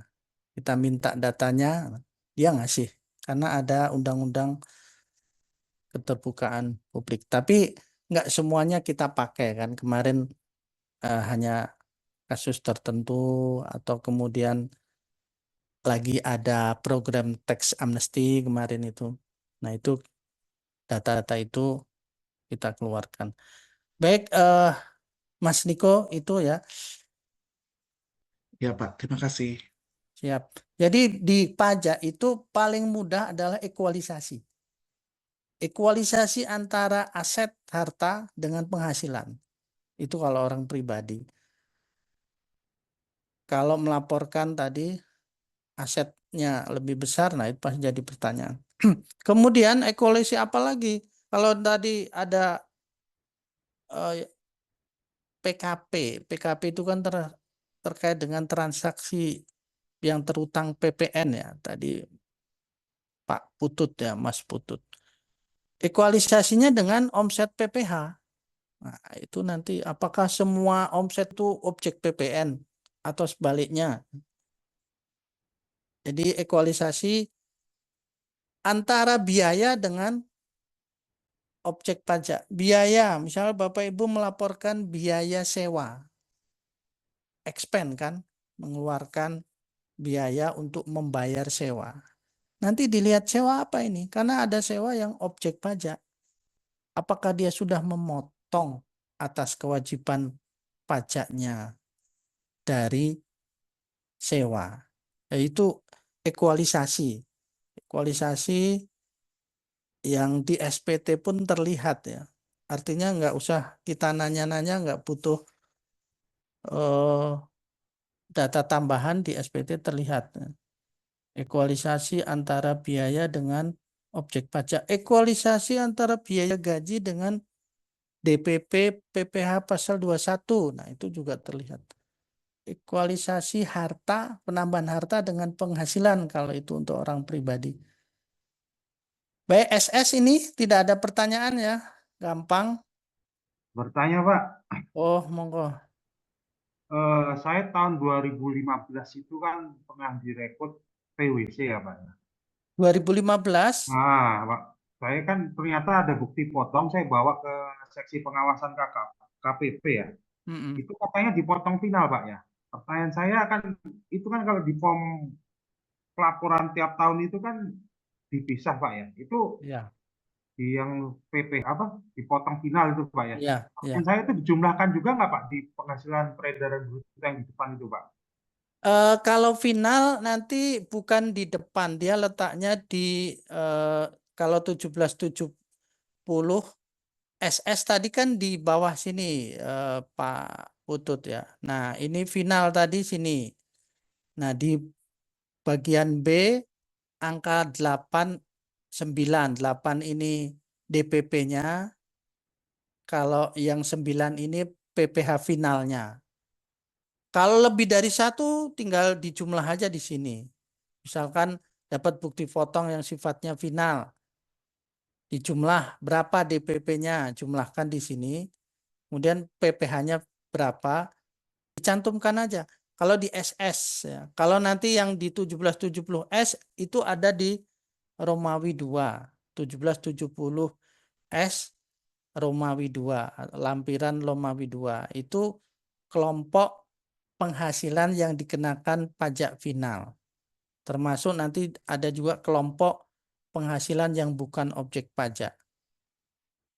kita minta datanya, dia ngasih karena ada undang-undang keterbukaan publik. Tapi nggak semuanya kita pakai kan. Kemarin hanya kasus tertentu atau kemudian lagi ada program tax amnesty kemarin itu. Nah, itu data-data itu kita keluarkan. Baik, Mas Niko itu ya, Ya Pak, terima kasih. siap. Jadi di pajak itu paling mudah adalah ekualisasi. Ekualisasi antara aset harta dengan penghasilan. Itu kalau orang pribadi. Kalau melaporkan tadi asetnya lebih besar, nah itu pasti jadi pertanyaan. Kemudian ekualisasi apa lagi? Kalau tadi ada PKP, PKP itu kan terkait dengan transaksi yang terutang PPN ya, tadi Pak Putut ya, Mas Putut. Ekualisasinya dengan omset PPH. Nah, itu nanti apakah semua omset itu objek PPN atau sebaliknya? Jadi ekualisasi antara biaya dengan objek pajak. Biaya, misalnya Bapak Ibu melaporkan biaya sewa. Expense kan, mengeluarkan biaya untuk membayar sewa. Nanti dilihat sewa apa ini? Karena ada sewa yang objek pajak. Apakah dia sudah memotong atas kewajiban pajaknya dari sewa? Yaitu ekualisasi. Ekualisasi yang di SPT pun terlihat ya. Artinya nggak usah kita nanya-nanya, nggak butuh data tambahan, di SPT terlihat. Ekualisasi antara biaya dengan objek pajak. Ekualisasi antara biaya gaji dengan DPP PPh pasal 21. Nah, itu juga terlihat. Ekualisasi harta, penambahan harta dengan penghasilan kalau itu untuk orang pribadi. Baik, SS ini tidak ada pertanyaan ya. Gampang. Bertanya Pak, Oh, monggo. saya tahun 2015 itu kan pernah direkrut PwC ya Pak. 2015. Nah, Pak, saya kan ternyata ada bukti potong, saya bawa ke seksi pengawasan KPP ya. Mm-mm. Itu katanya dipotong final Pak ya. Pertanyaan saya kan, itu kan kalau di form pelaporan tiap tahun itu kan dipisah Pak ya. Itu Ya, di yang PP apa dipotong final itu Pak ya. ya, ya. Pertanyaan saya itu dijumlahkan juga nggak Pak di penghasilan peredaran bruto yang di depan itu Pak? Kalau final nanti bukan di depan, dia letaknya di kalau 1770 SS tadi kan di bawah sini Pak Putut ya. Nah, ini final tadi sini. Nah, di bagian B angka 89, 8 ini DPP-nya, kalau yang 9 ini PPh finalnya. Kalau lebih dari satu, tinggal dijumlah aja di sini. Misalkan dapat bukti potong yang sifatnya final. Dijumlah berapa DPP-nya, jumlahkan di sini. Kemudian PPh-nya berapa, dicantumkan aja. Kalau di SS, ya. Kalau nanti yang di 1770S itu ada di Romawi 2. 1770S Romawi 2, lampiran Romawi 2. Itu kelompok penghasilan yang dikenakan pajak final. Termasuk nanti ada juga kelompok penghasilan yang bukan objek pajak.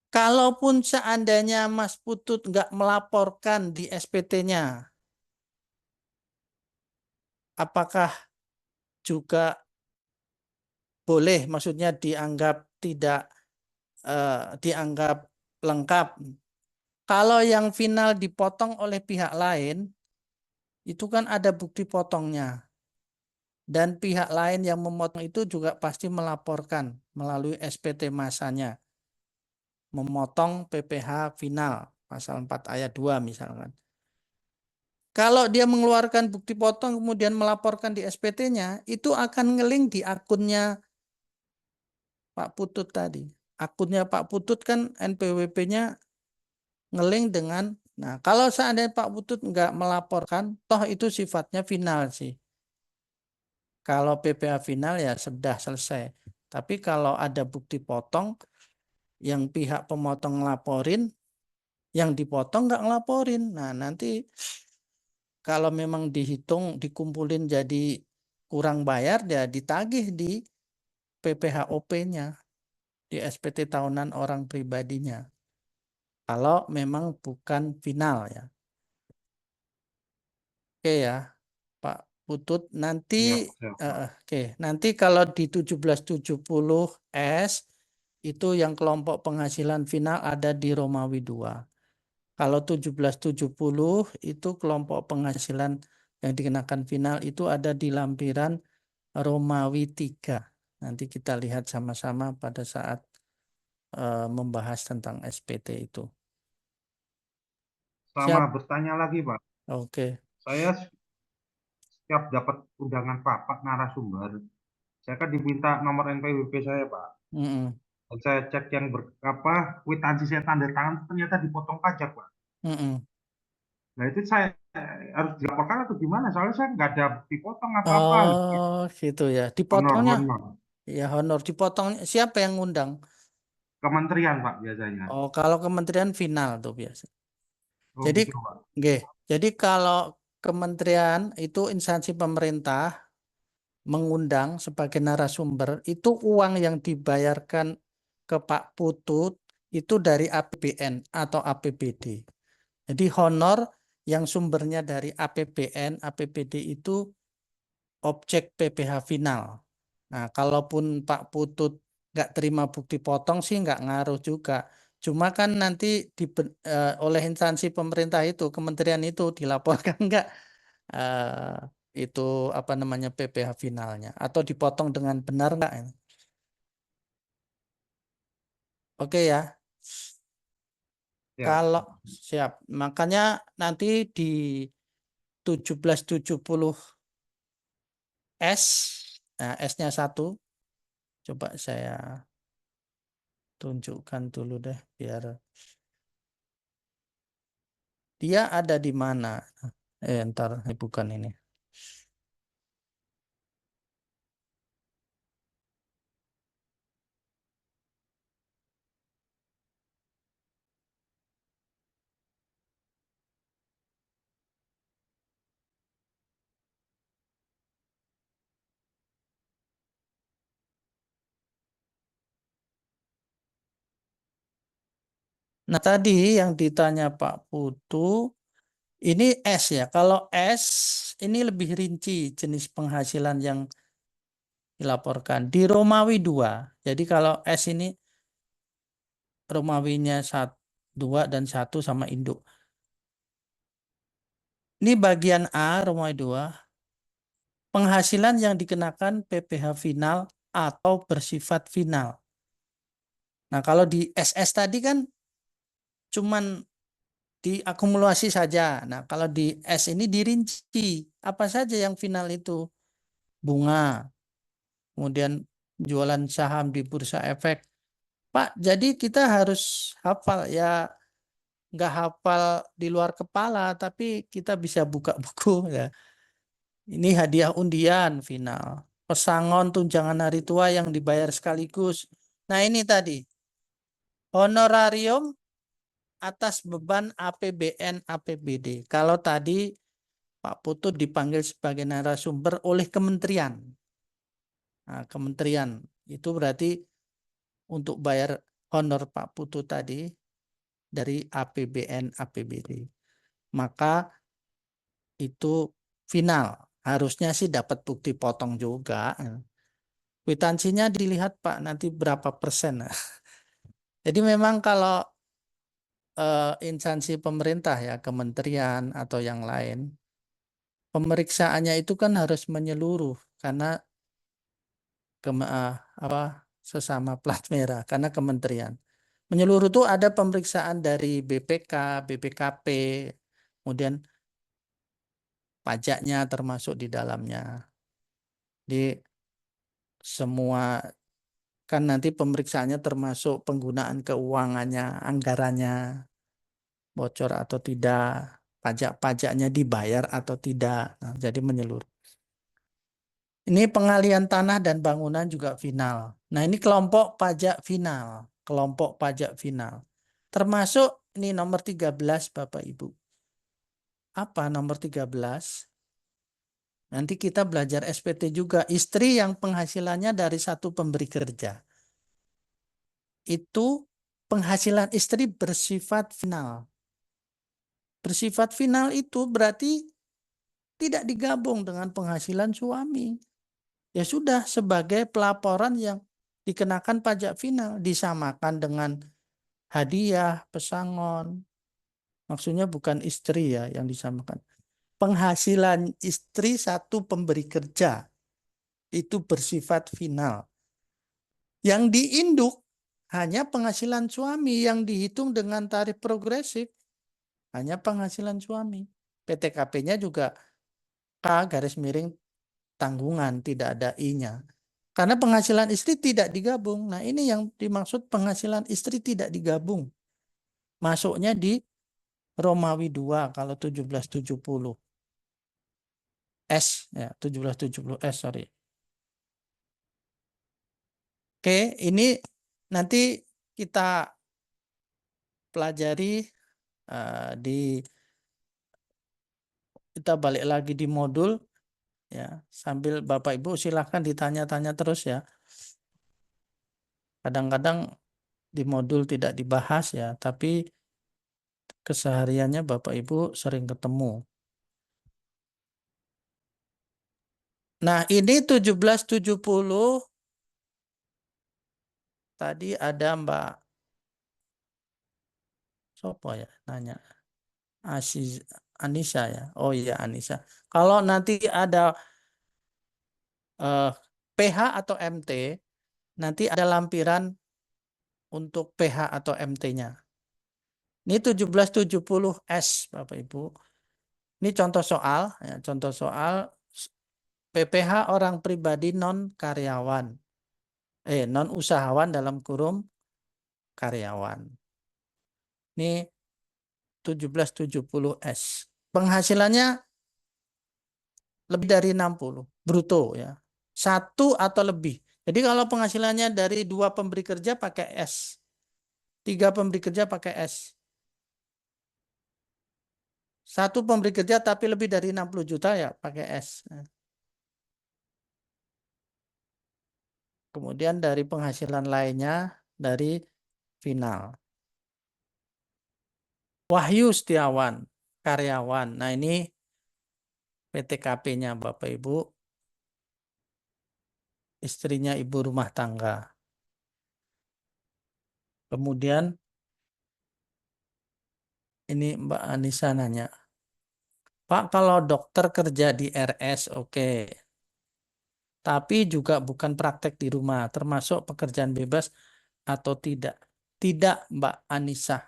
Kalaupun seandainya Mas Putut nggak melaporkan di SPT-nya, apakah juga boleh, maksudnya dianggap tidak dianggap lengkap? Kalau yang final dipotong oleh pihak lain, itu kan ada bukti potongnya. Dan pihak lain yang memotong itu juga pasti melaporkan melalui SPT masanya. Memotong PPh final, pasal 4 ayat 2 misalkan. Kalau dia mengeluarkan bukti potong kemudian melaporkan di SPT-nya, itu akan ngeling di akunnya Pak Putut tadi. Akunnya Pak Putut kan NPWP-nya ngeling dengan, nah kalau seandainya Pak Putut nggak melaporkan, toh itu sifatnya final sih. Kalau PPh final ya sudah selesai. Tapi kalau ada bukti potong, yang pihak pemotong ngelaporin, yang dipotong nggak ngelaporin. Nah nanti kalau memang dihitung, dikumpulin jadi kurang bayar, ya ditagih di PPHOP-nya. di SPT tahunan orang pribadinya. Kalau memang bukan final ya. Oke ya, Pak Putut. Nanti Siap, Pak. nanti kalau di 1770 S itu yang kelompok penghasilan final ada di Romawi 2. Kalau 1770 itu kelompok penghasilan yang dikenakan final itu ada di lampiran Romawi 3. Nanti kita lihat sama-sama pada saat membahas tentang SPT itu. Sama Siap? bertanya lagi, Pak. Oke. Saya setiap dapat undangan Pak narasumber, saya kan diminta nomor NPWP saya, Pak. Mm-mm. Dan saya cek yang kwitansi saya tanda tangan ternyata dipotong pajak, Pak. Mm-mm. Nah itu saya harus dilaporkan atau gimana? Soalnya saya nggak ada bukti potong apa-apa. Oh, gitu ya. Dipotongnya, Honor. ya honor. Dipotongnya siapa yang ngundang? Kementerian, Pak, biasanya. Oh, kalau kementerian final tuh biasa. Oh Jadi, gitu, Pak. jadi kalau kementerian itu instansi pemerintah mengundang sebagai narasumber, itu uang yang dibayarkan ke Pak Putut itu dari APBN atau APBD. Jadi honor yang sumbernya dari APBN, APBD itu objek PPh final. Nah, kalaupun Pak Putut nggak terima bukti potong sih nggak ngaruh juga. Cuma kan nanti oleh instansi pemerintah itu, kementerian itu dilaporkan nggak itu apa namanya PPh finalnya atau dipotong dengan benar nggak? Oke ya. Ya. Kalau siap, makanya nanti di 1770 S, nah S-nya 1, coba saya tunjukkan dulu deh biar dia ada di mana. Ntar bukan ini. Nah tadi yang ditanya Pak Putu, ini S ya. Kalau S ini lebih rinci jenis penghasilan yang dilaporkan. Di Romawi 2. Jadi kalau S ini Romawinya 2 dan 1 sama induk. Ini bagian A Romawi 2. Penghasilan yang dikenakan PPh final atau bersifat final. Nah kalau di SS tadi kan cuman diakumulasi saja. Nah kalau di S ini dirinci. Apa saja yang final itu? Bunga. Kemudian jualan saham di bursa efek. Pak, jadi kita harus hafal ya, nggak hafal di luar kepala, tapi kita bisa buka buku ya. Ini hadiah undian final, pesangon tunjangan hari tua yang dibayar sekaligus. Nah ini tadi honorarium atas beban APBN APBD. Kalau tadi Pak Putut dipanggil sebagai narasumber oleh kementerian. Nah, kementerian itu berarti untuk bayar honor Pak Putu tadi dari APBN APBD. Maka itu final. Harusnya sih dapat bukti potong juga. Kwitansinya dilihat Pak nanti berapa persen. Jadi memang kalau instansi pemerintah ya, kementerian atau yang lain, pemeriksaannya itu kan harus menyeluruh karena sesama plat merah karena kementerian. Menyeluruh itu ada pemeriksaan dari BPK, BPKP, kemudian pajaknya termasuk di dalamnya. Di semua kan nanti pemeriksaannya termasuk penggunaan keuangannya, anggarannya, bocor atau tidak, pajak-pajaknya dibayar atau tidak. Nah, jadi menyeluruh. Ini pengalian tanah dan bangunan juga final. Nah, ini kelompok pajak final. Kelompok pajak final. Termasuk ini nomor 13 Bapak Ibu. Apa nomor 13? Nanti kita belajar SPT juga. Istri yang penghasilannya dari satu pemberi kerja. itu penghasilan istri bersifat final. Bersifat final itu berarti tidak digabung dengan penghasilan suami. Ya sudah, sebagai pelaporan yang dikenakan pajak final, disamakan dengan hadiah, pesangon. Maksudnya bukan istri ya yang disamakan. Penghasilan istri satu pemberi kerja itu bersifat final. Yang diinduk hanya penghasilan suami yang dihitung dengan tarif progresif. Hanya penghasilan suami. PTKP-nya juga K garis miring tanggungan, tidak ada I-nya. Karena penghasilan istri tidak digabung. Nah, ini yang dimaksud penghasilan istri tidak digabung. Masuknya di Romawi 2 kalau 1770. S ya, 1770 S, sorry. Oke, ini nanti kita pelajari kita balik lagi di modul ya, sambil Bapak Ibu silahkan ditanya-tanya terus ya. Kadang-kadang di modul tidak dibahas ya, tapi kesehariannya Bapak Ibu sering ketemu. Nah, ini 1770 tadi ada Mbak Sopo ya nanya. Anissa ya. Oh iya, Anissa. Kalau nanti ada PH atau MT, nanti ada lampiran untuk PH atau MT-nya. Ini 1770 S, Bapak Ibu. Ini contoh soal, ya, contoh soal PPH orang pribadi non karyawan. Non usahawan dalam kurung karyawan. Ini 1770 S. Penghasilannya lebih dari 60 bruto ya. 1 atau lebih. Jadi kalau penghasilannya dari 2 pemberi kerja pakai S. 3 pemberi kerja pakai S. 1 pemberi kerja tapi lebih dari 60 juta ya pakai S. Kemudian dari penghasilan lainnya dari final. Wahyu Setiawan, karyawan. Nah, ini PTKP-nya Bapak Ibu. Istrinya ibu rumah tangga. Kemudian ini Mbak Anissa nanya, Pak, kalau dokter kerja di RS, oke. Tapi juga bukan praktek di rumah, termasuk pekerjaan bebas atau tidak? Tidak, Mbak Anissa.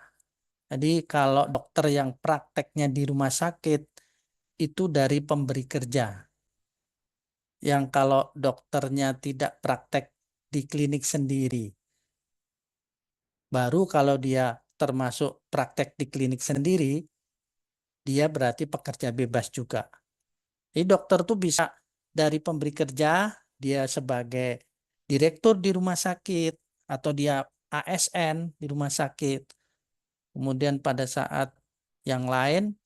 Jadi kalau dokter yang prakteknya di rumah sakit, itu dari pemberi kerja. Yang kalau dokternya tidak praktek di klinik sendiri. Baru kalau dia termasuk praktek di klinik sendiri, dia berarti pekerja bebas juga. Jadi dokter tuh bisa dari pemberi kerja, dia sebagai direktur di rumah sakit, atau dia ASN di rumah sakit. Kemudian pada saat yang lain,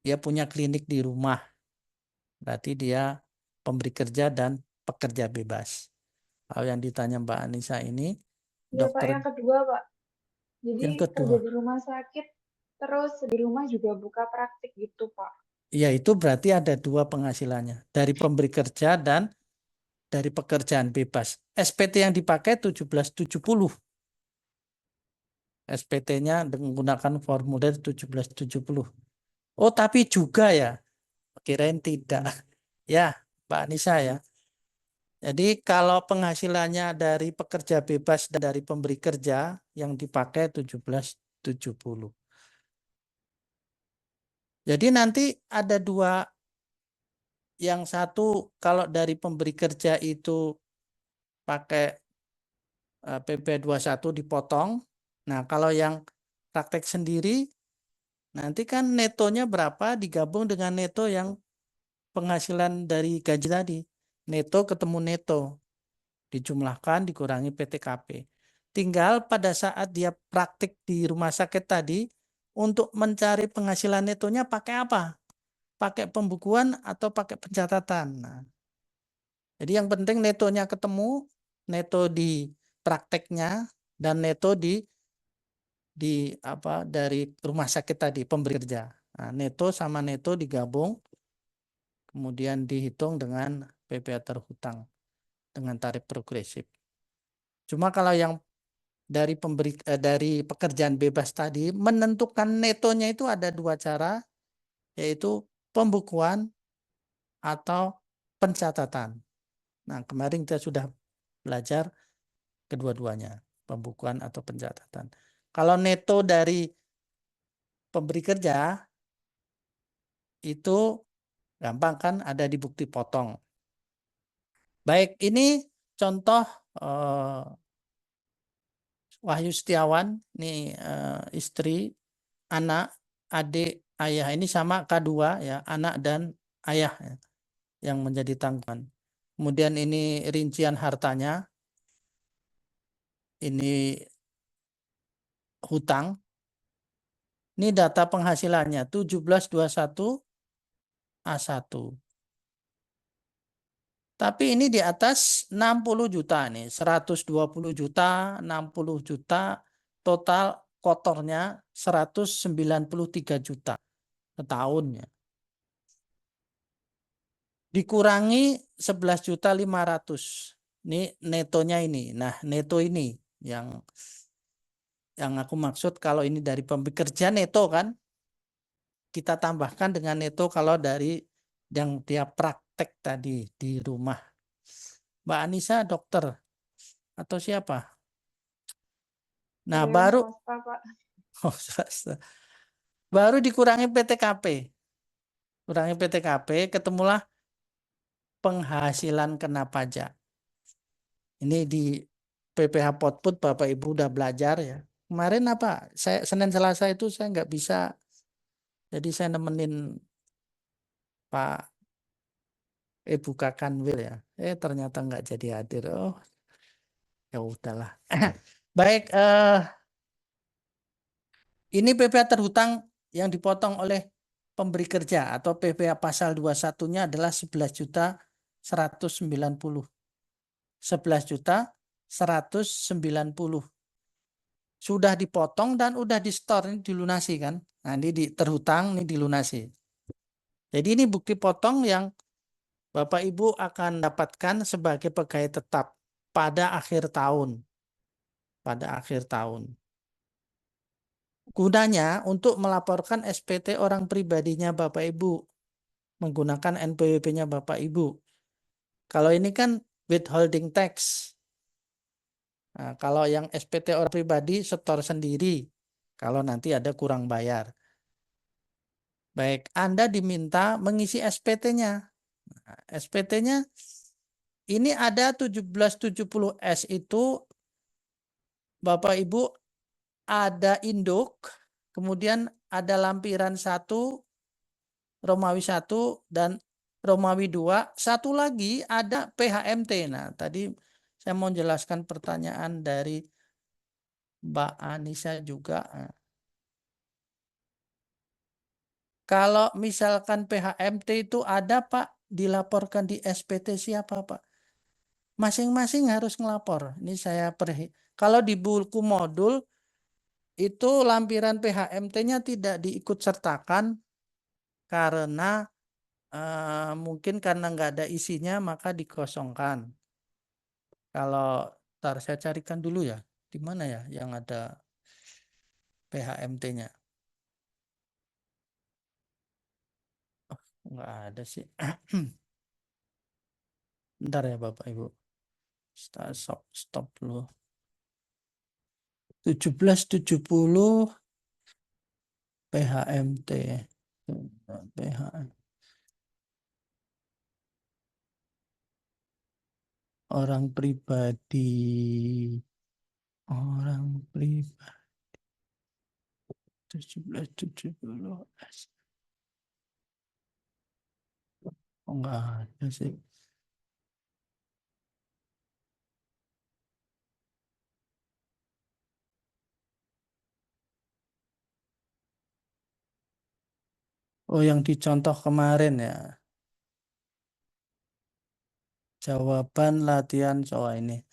dia punya klinik di rumah. Berarti dia pemberi kerja dan pekerja bebas. Kalau yang ditanya Mbak Anissa ini, Iya Pak, dokter yang kedua Pak. Jadi yang kerja kedua, di rumah sakit, terus di rumah juga buka praktik gitu Pak. ya itu berarti ada 2 penghasilannya. Dari pemberi kerja dan dari pekerjaan bebas. SPT yang dipakai 1770. SPT-nya menggunakan formulir 1770. Oh, tapi juga ya. Kirain tidak. Ya, Mbak Anissa ya. Jadi kalau penghasilannya dari pekerja bebas dan dari pemberi kerja yang dipakai 1770. Jadi nanti ada 2. Yang satu kalau dari pemberi kerja itu pakai PP 21 dipotong. Nah, kalau yang praktek sendiri nanti kan netonya berapa digabung dengan neto yang penghasilan dari gaji tadi. Neto ketemu neto. Dijumlahkan dikurangi PTKP. Tinggal pada saat dia praktik di rumah sakit tadi, untuk mencari penghasilan netonya pakai apa? Pakai pembukuan atau pakai pencatatan. Nah, jadi yang penting netonya ketemu, neto di prakteknya dan neto di apa dari rumah sakit tadi pemberi kerja. Nah, neto sama neto digabung kemudian dihitung dengan PPh terhutang dengan tarif progresif. Cuma kalau yang dari dari pekerjaan bebas tadi menentukan netonya itu ada dua cara, yaitu pembukuan atau pencatatan. Nah, kemarin kita sudah belajar kedua-duanya, pembukuan atau pencatatan. Kalau neto dari pemberi kerja itu gampang kan, ada di bukti potong. Baik, ini contoh Wahyu Setiawan, ini istri, anak, adik, ayah. Ini sama K2 ya, anak dan ayah ya, yang menjadi tanggungan. Kemudian ini rincian hartanya. Ini hutang. Ini data penghasilannya 1721 A1. Tapi ini di atas 60 juta nih, 120 juta, 60 juta, total kotornya 193 juta setahunnya. Dikurangi 11.500.000. Ini netonya ini. Nah, neto ini yang aku maksud kalau ini dari pekerja neto kan, kita tambahkan dengan neto kalau dari yang dia praktek tadi di rumah. Mbak Anissa dokter atau siapa? Nah, Saya baru swasta, Pak. oh, swasta. Baru dikurangi PTKP. Kurangi PTKP, ketemulah penghasilan kena pajak. Ini di PPh Potput Bapak Ibu udah belajar ya. Kemarin apa? Saya Senin Selasa itu saya nggak bisa. Jadi saya nemenin Pak Ibu Kanwil ya. Ternyata nggak jadi hadir. Oh, ya udahlah. Baik, ini PPh terhutang yang dipotong oleh pemberi kerja atau PPh pasal 21-nya adalah 11.190. 11.190. Sudah dipotong dan udah di store, ini dilunasi kan. Nah, ini terhutang, ini dilunasi. Jadi ini bukti potong yang Bapak Ibu akan dapatkan sebagai pegawai tetap pada akhir tahun. Pada akhir tahun. Gunanya untuk melaporkan SPT orang pribadinya Bapak Ibu. Menggunakan NPWP-nya Bapak Ibu. Kalau ini kan withholding tax. Nah, kalau yang SPT orang pribadi setor sendiri. Kalau nanti ada kurang bayar. Baik, Anda diminta mengisi SPT-nya. Nah, SPT-nya ini ada 1770S itu Bapak Ibu ada induk, kemudian ada lampiran 1, Romawi 1 dan Romawi 2. Satu lagi ada PHMT. Nah, tadi saya mau jelaskan pertanyaan dari Mbak Anissa juga. Kalau misalkan PHMT itu ada Pak, dilaporkan di SPT siapa Pak? Masing-masing harus ngelapor. Ini saya kalau di buku modul itu lampiran PHMT-nya tidak diikut sertakan karena mungkin karena nggak ada isinya maka dikosongkan. Kalau ntar saya carikan dulu ya, di mana ya yang ada PHMT-nya? Oh, nggak ada sih. Bentar ya Bapak Ibu. Stop dulu. 1770 PHMT. PHM. Orang pribadi. Orang pribadi. 1770. Oh, enggak ada sih. Oh, yang dicontoh kemarin ya. Jawaban latihan soal ini.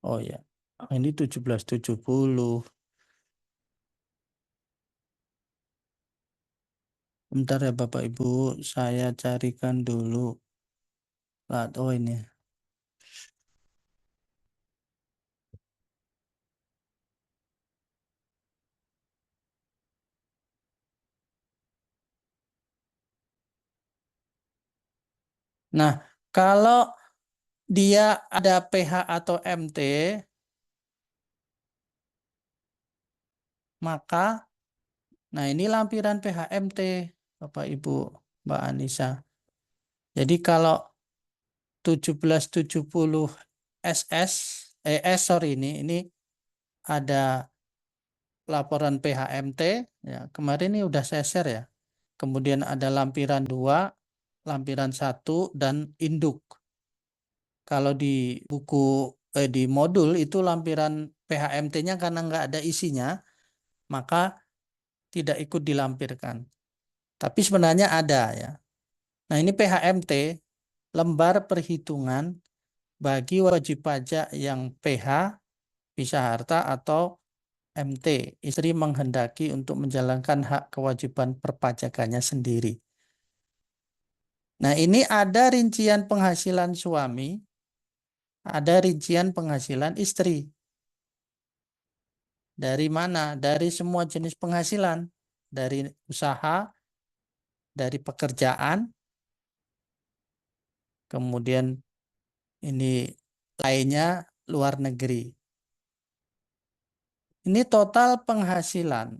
Oh ya, ini 1770. Bentar ya Bapak Ibu, saya carikan dulu. Oh ini. Nah, kalau dia ada PH atau MT, maka, nah ini lampiran PH MT, Bapak Ibu, Mbak Anissa. Jadi kalau 1770 SS, sorry ini ada laporan PHMT, ya kemarin ini udah saya share ya. Kemudian ada lampiran 2, lampiran 1, dan induk. Kalau di buku di modul itu lampiran PHMT-nya karena nggak ada isinya, maka tidak ikut dilampirkan. Tapi sebenarnya ada ya. Nah ini PHMT, lembar perhitungan bagi wajib pajak yang PH, pisah harta atau MT, istri menghendaki untuk menjalankan hak kewajiban perpajakannya sendiri. Nah ini ada rincian penghasilan suami, ada rincian penghasilan istri. Dari mana? Dari semua jenis penghasilan. Dari usaha, dari pekerjaan, kemudian ini lainnya luar negeri. Ini total penghasilan.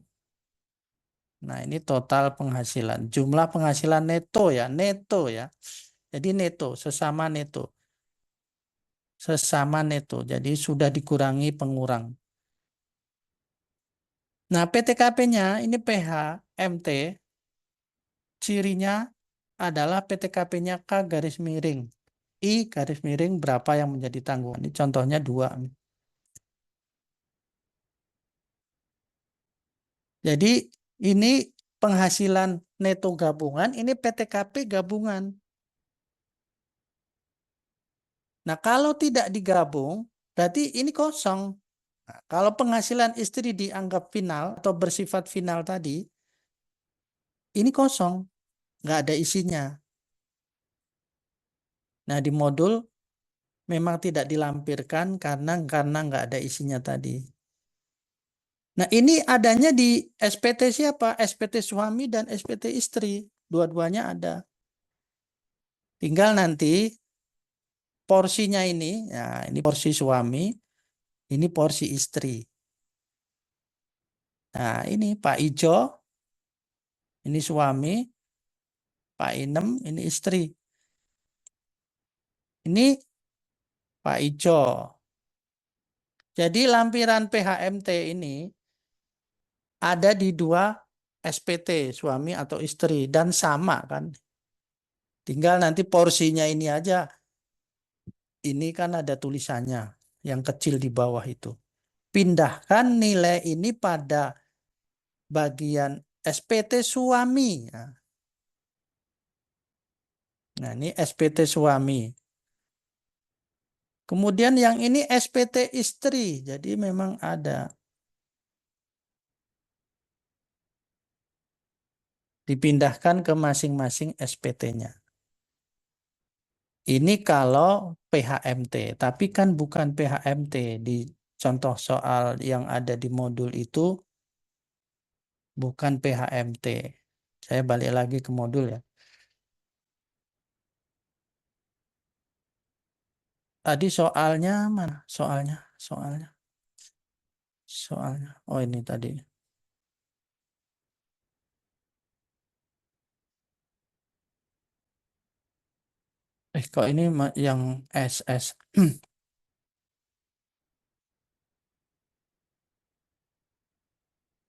Nah ini total penghasilan. Jumlah penghasilan neto ya, neto ya. Jadi neto, sesama neto. Sesama neto. Jadi sudah dikurangi pengurang. Nah, PTKP-nya ini PH MT, cirinya adalah PTKP-nya K garis miring. I garis miring berapa yang menjadi tanggungan. Ini contohnya 2. Jadi ini penghasilan neto gabungan, ini PTKP gabungan. Nah, kalau tidak digabung, berarti ini kosong. Nah, kalau penghasilan istri dianggap final atau bersifat final tadi, ini kosong, nggak ada isinya. Nah, di modul memang tidak dilampirkan karena nggak ada isinya tadi. Nah, ini adanya di SPT siapa? SPT suami dan SPT istri. Dua-duanya ada. Tinggal nanti porsinya ini, ya ini porsi suami, ini porsi istri. Nah, ini Pak Ijo, ini suami, Pak Inem, ini istri. Ini Pak Ijo. Jadi lampiran PHMT ini ada di 2 SPT, suami atau istri, dan sama kan. Tinggal nanti porsinya ini aja. Ini kan ada tulisannya yang kecil di bawah itu. Pindahkan nilai ini pada bagian SPT suami. Nah, ini SPT suami. Kemudian yang ini SPT istri. Jadi memang ada. Dipindahkan ke masing-masing SPT-nya. Ini kalau PHMT, tapi kan bukan PHMT. Di contoh soal yang ada di modul itu bukan PHMT. Saya balik lagi ke modul ya. Tadi soalnya mana? Soalnya. Oh ini tadi. Kok ini yang SS.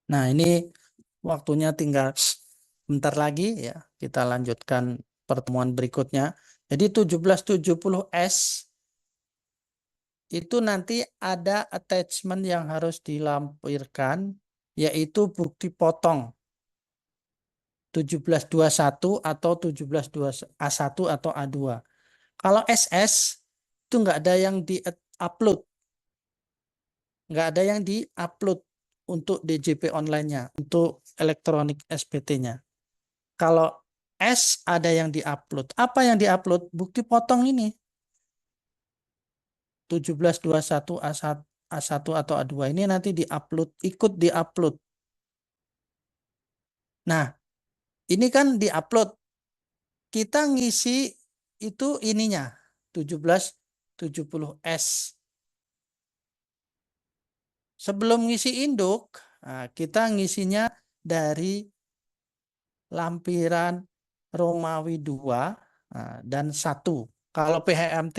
Nah, ini waktunya tinggal bentar lagi ya. Kita lanjutkan pertemuan berikutnya. Jadi 1770S itu nanti ada attachment yang harus dilampirkan, yaitu bukti potong 1721 atau 1721A1 atau A2. Kalau SS itu nggak ada yang di-upload. Nggak ada yang di-upload untuk DJP online-nya, untuk elektronik SPT-nya. Kalau S ada yang di-upload. Apa yang di-upload? Bukti potong ini. 1721 A1 atau A2 ini nanti di-upload, ikut di-upload. Nah, ini kan di-upload. Kita ngisi itu ininya 1770S. Sebelum ngisi induk, kita ngisinya dari lampiran Romawi 2 dan 1. Kalau PHMT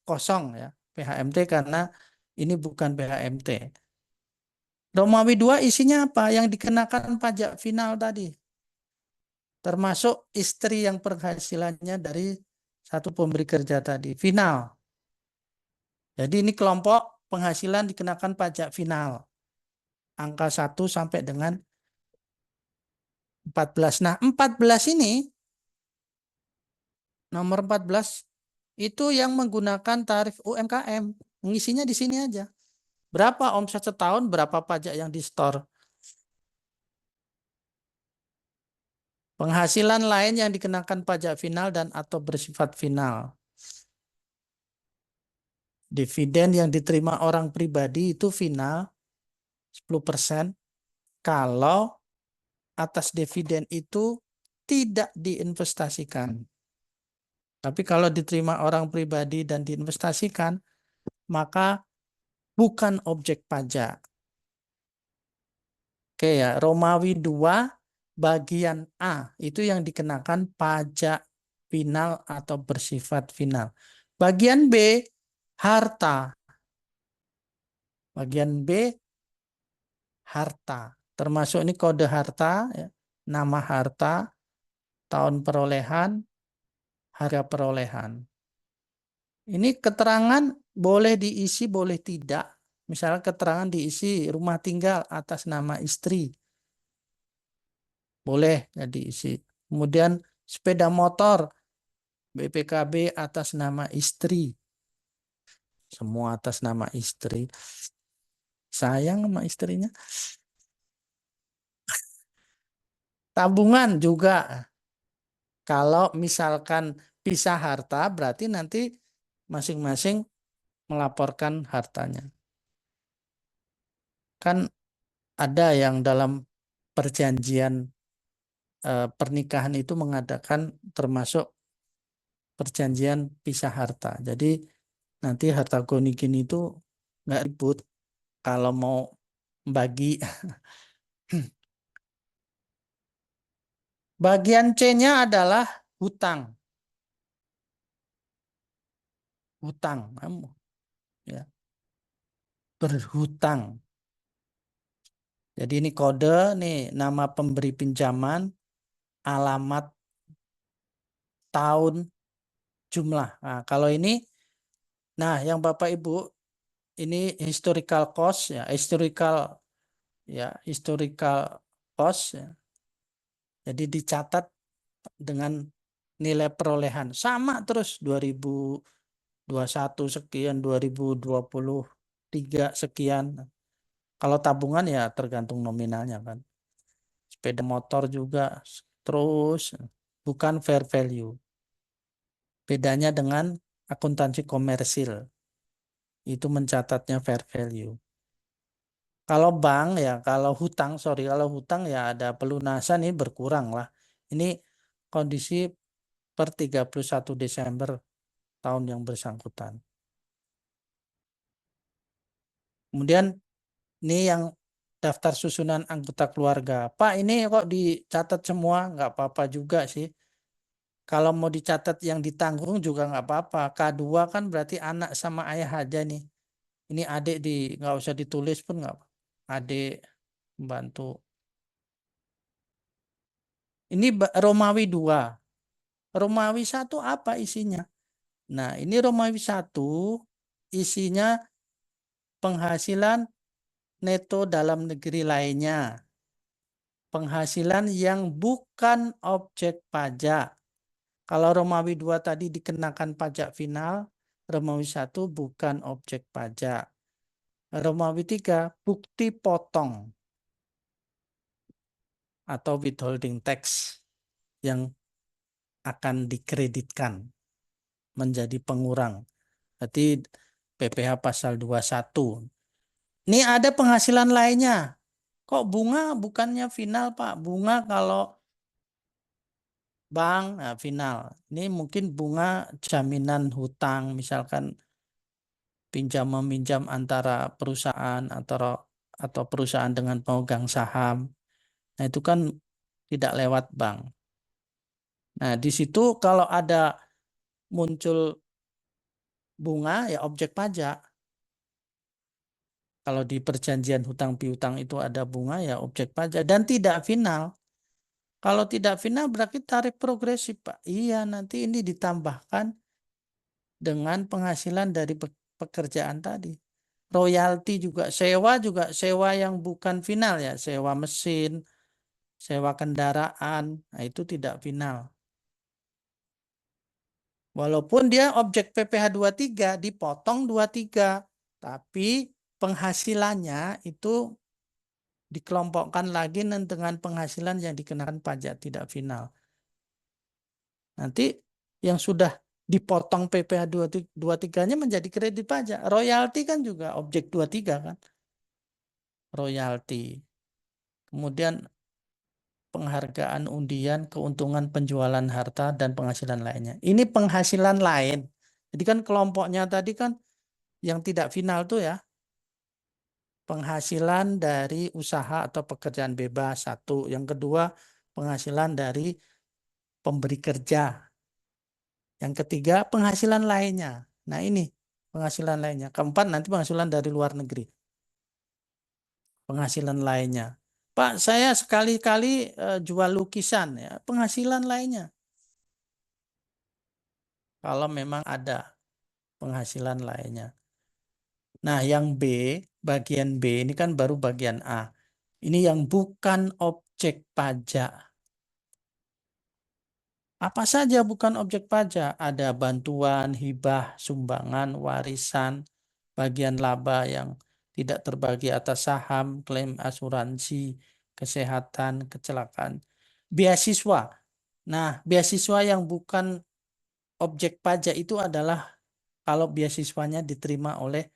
kosong ya. PHMT karena ini bukan PHMT. Romawi 2 isinya apa? Yang dikenakan pajak final tadi. Termasuk istri yang penghasilannya dari satu pemberi kerja tadi. Final. Jadi ini kelompok penghasilan dikenakan pajak final. Angka 1 sampai dengan 14. Nah, 14 ini, nomor 14, itu yang menggunakan tarif UMKM. Mengisinya di sini aja. Berapa omset setahun, berapa pajak yang di-store. Penghasilan lain yang dikenakan pajak final dan atau bersifat final. Dividen yang diterima orang pribadi itu final 10%. Kalau atas dividen itu tidak diinvestasikan. Tapi kalau diterima orang pribadi dan diinvestasikan, maka bukan objek pajak. Oke ya, Romawi 2 bagian A itu yang dikenakan pajak final atau bersifat final. Bagian B, harta. Bagian B, harta. Termasuk ini kode harta, ya. Nama harta, tahun perolehan, harga perolehan. Ini keterangan boleh diisi, boleh tidak. Misalnya keterangan diisi rumah tinggal atas nama istri. Boleh ya diisi. Kemudian sepeda motor BPKB atas nama istri. Semua atas nama istri. Sayang sama istrinya. Tabungan juga. Kalau misalkan pisah harta, berarti nanti masing-masing melaporkan hartanya. Kan ada yang dalam perjanjian pernikahan itu mengadakan termasuk perjanjian pisah harta. Jadi nanti harta gonikin itu nggak ribut kalau mau bagi. Bagian C-nya adalah hutang. Hutang, ya. Berhutang. Jadi ini kode, nih nama pemberi pinjaman, alamat, tahun, jumlah. Nah, kalau ini, nah yang Bapak Ibu, ini historical cost ya, historical cost ya. Jadi dicatat dengan nilai perolehan sama terus 2021 sekian, 2023 sekian. Kalau tabungan ya tergantung nominalnya kan. Sepeda motor juga terus, bukan fair value. Bedanya dengan akuntansi komersil. Itu mencatatnya fair value. Kalau bank ya, kalau hutang ya ada pelunasan ini berkurang lah. Ini kondisi per 31 Desember tahun yang bersangkutan. Kemudian ini yang daftar susunan anggota keluarga. Pak, ini kok dicatat semua? Nggak apa-apa juga sih. Kalau mau dicatat yang ditanggung juga nggak apa-apa. K2 kan berarti anak sama ayah aja nih. Ini adik nggak usah ditulis pun nggak apa. Adik membantu. Ini Romawi 2. Romawi 1 apa isinya? Nah, ini Romawi 1 isinya penghasilan neto dalam negeri lainnya. Penghasilan yang bukan objek pajak. Kalau Romawi 2 tadi dikenakan pajak final, Romawi 1 bukan objek pajak. Romawi 3 bukti potong atau withholding tax yang akan dikreditkan menjadi pengurang. Berarti PPh pasal 21. Ini ada penghasilan lainnya. Kok bunga bukannya final, Pak? Bunga kalau bank, nah final. Ini mungkin bunga jaminan hutang, misalkan pinjam meminjam antara perusahaan atau perusahaan dengan pemegang saham. Nah, itu kan tidak lewat bank. Nah, di situ kalau ada muncul bunga ya objek pajak. Kalau di perjanjian hutang piutang itu ada bunga ya objek pajak dan tidak final. Kalau tidak final berarti tarif progresif, Pak. Iya, nanti ini ditambahkan dengan penghasilan dari pekerjaan tadi. Royalti juga, sewa yang bukan final ya, sewa mesin, sewa kendaraan, nah itu tidak final. Walaupun dia objek PPh 23 dipotong 23, tapi penghasilannya itu dikelompokkan lagi dengan penghasilan yang dikenakan pajak tidak final. Nanti yang sudah dipotong PPh 23-nya menjadi kredit pajak. Royalti kan juga objek 23 kan. Royalti. Kemudian penghargaan undian, keuntungan penjualan harta dan penghasilan lainnya. Ini penghasilan lain. Jadi kan kelompoknya tadi kan yang tidak final tuh ya. Penghasilan dari usaha atau pekerjaan bebas satu. Yang kedua penghasilan dari pemberi kerja. Yang ketiga penghasilan lainnya. Nah ini penghasilan lainnya. Keempat nanti penghasilan dari luar negeri. Penghasilan lainnya. Pak, saya sekali-kali jual lukisan ya, penghasilan lainnya. Kalau memang ada penghasilan lainnya. Nah, yang B, bagian B ini kan baru bagian A. Ini yang bukan objek pajak. Apa saja bukan objek pajak? Ada bantuan, hibah, sumbangan, warisan, bagian laba yang tidak terbagi atas saham, klaim asuransi, kesehatan, kecelakaan, beasiswa. Nah, beasiswa yang bukan objek pajak itu adalah kalau beasiswanya diterima oleh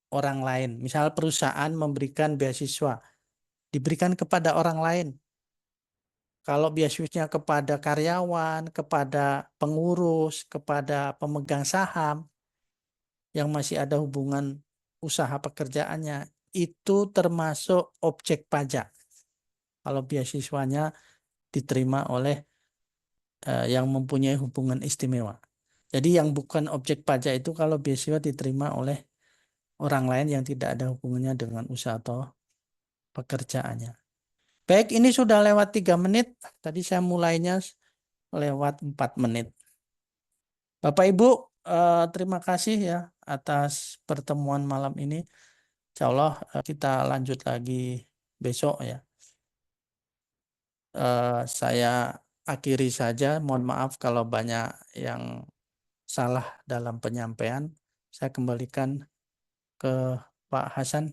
orang lain. Misal perusahaan memberikan beasiswa, diberikan kepada orang lain. Kalau beasiswanya kepada karyawan, kepada pengurus, kepada pemegang saham yang masih ada hubungan usaha pekerjaannya, itu termasuk objek pajak. Kalau beasiswanya diterima oleh yang mempunyai hubungan istimewa. Jadi yang bukan objek pajak itu kalau beasiswa diterima oleh orang lain yang tidak ada hubungannya dengan usaha atau pekerjaannya. Baik, ini sudah lewat 3 menit. Tadi saya mulainya lewat 4 menit. Bapak Ibu, terima kasih ya atas pertemuan malam ini. Insya Allah kita lanjut lagi besok ya. Saya akhiri saja. Mohon maaf kalau banyak yang salah dalam penyampaian. Saya kembalikan ke Pak Hasan.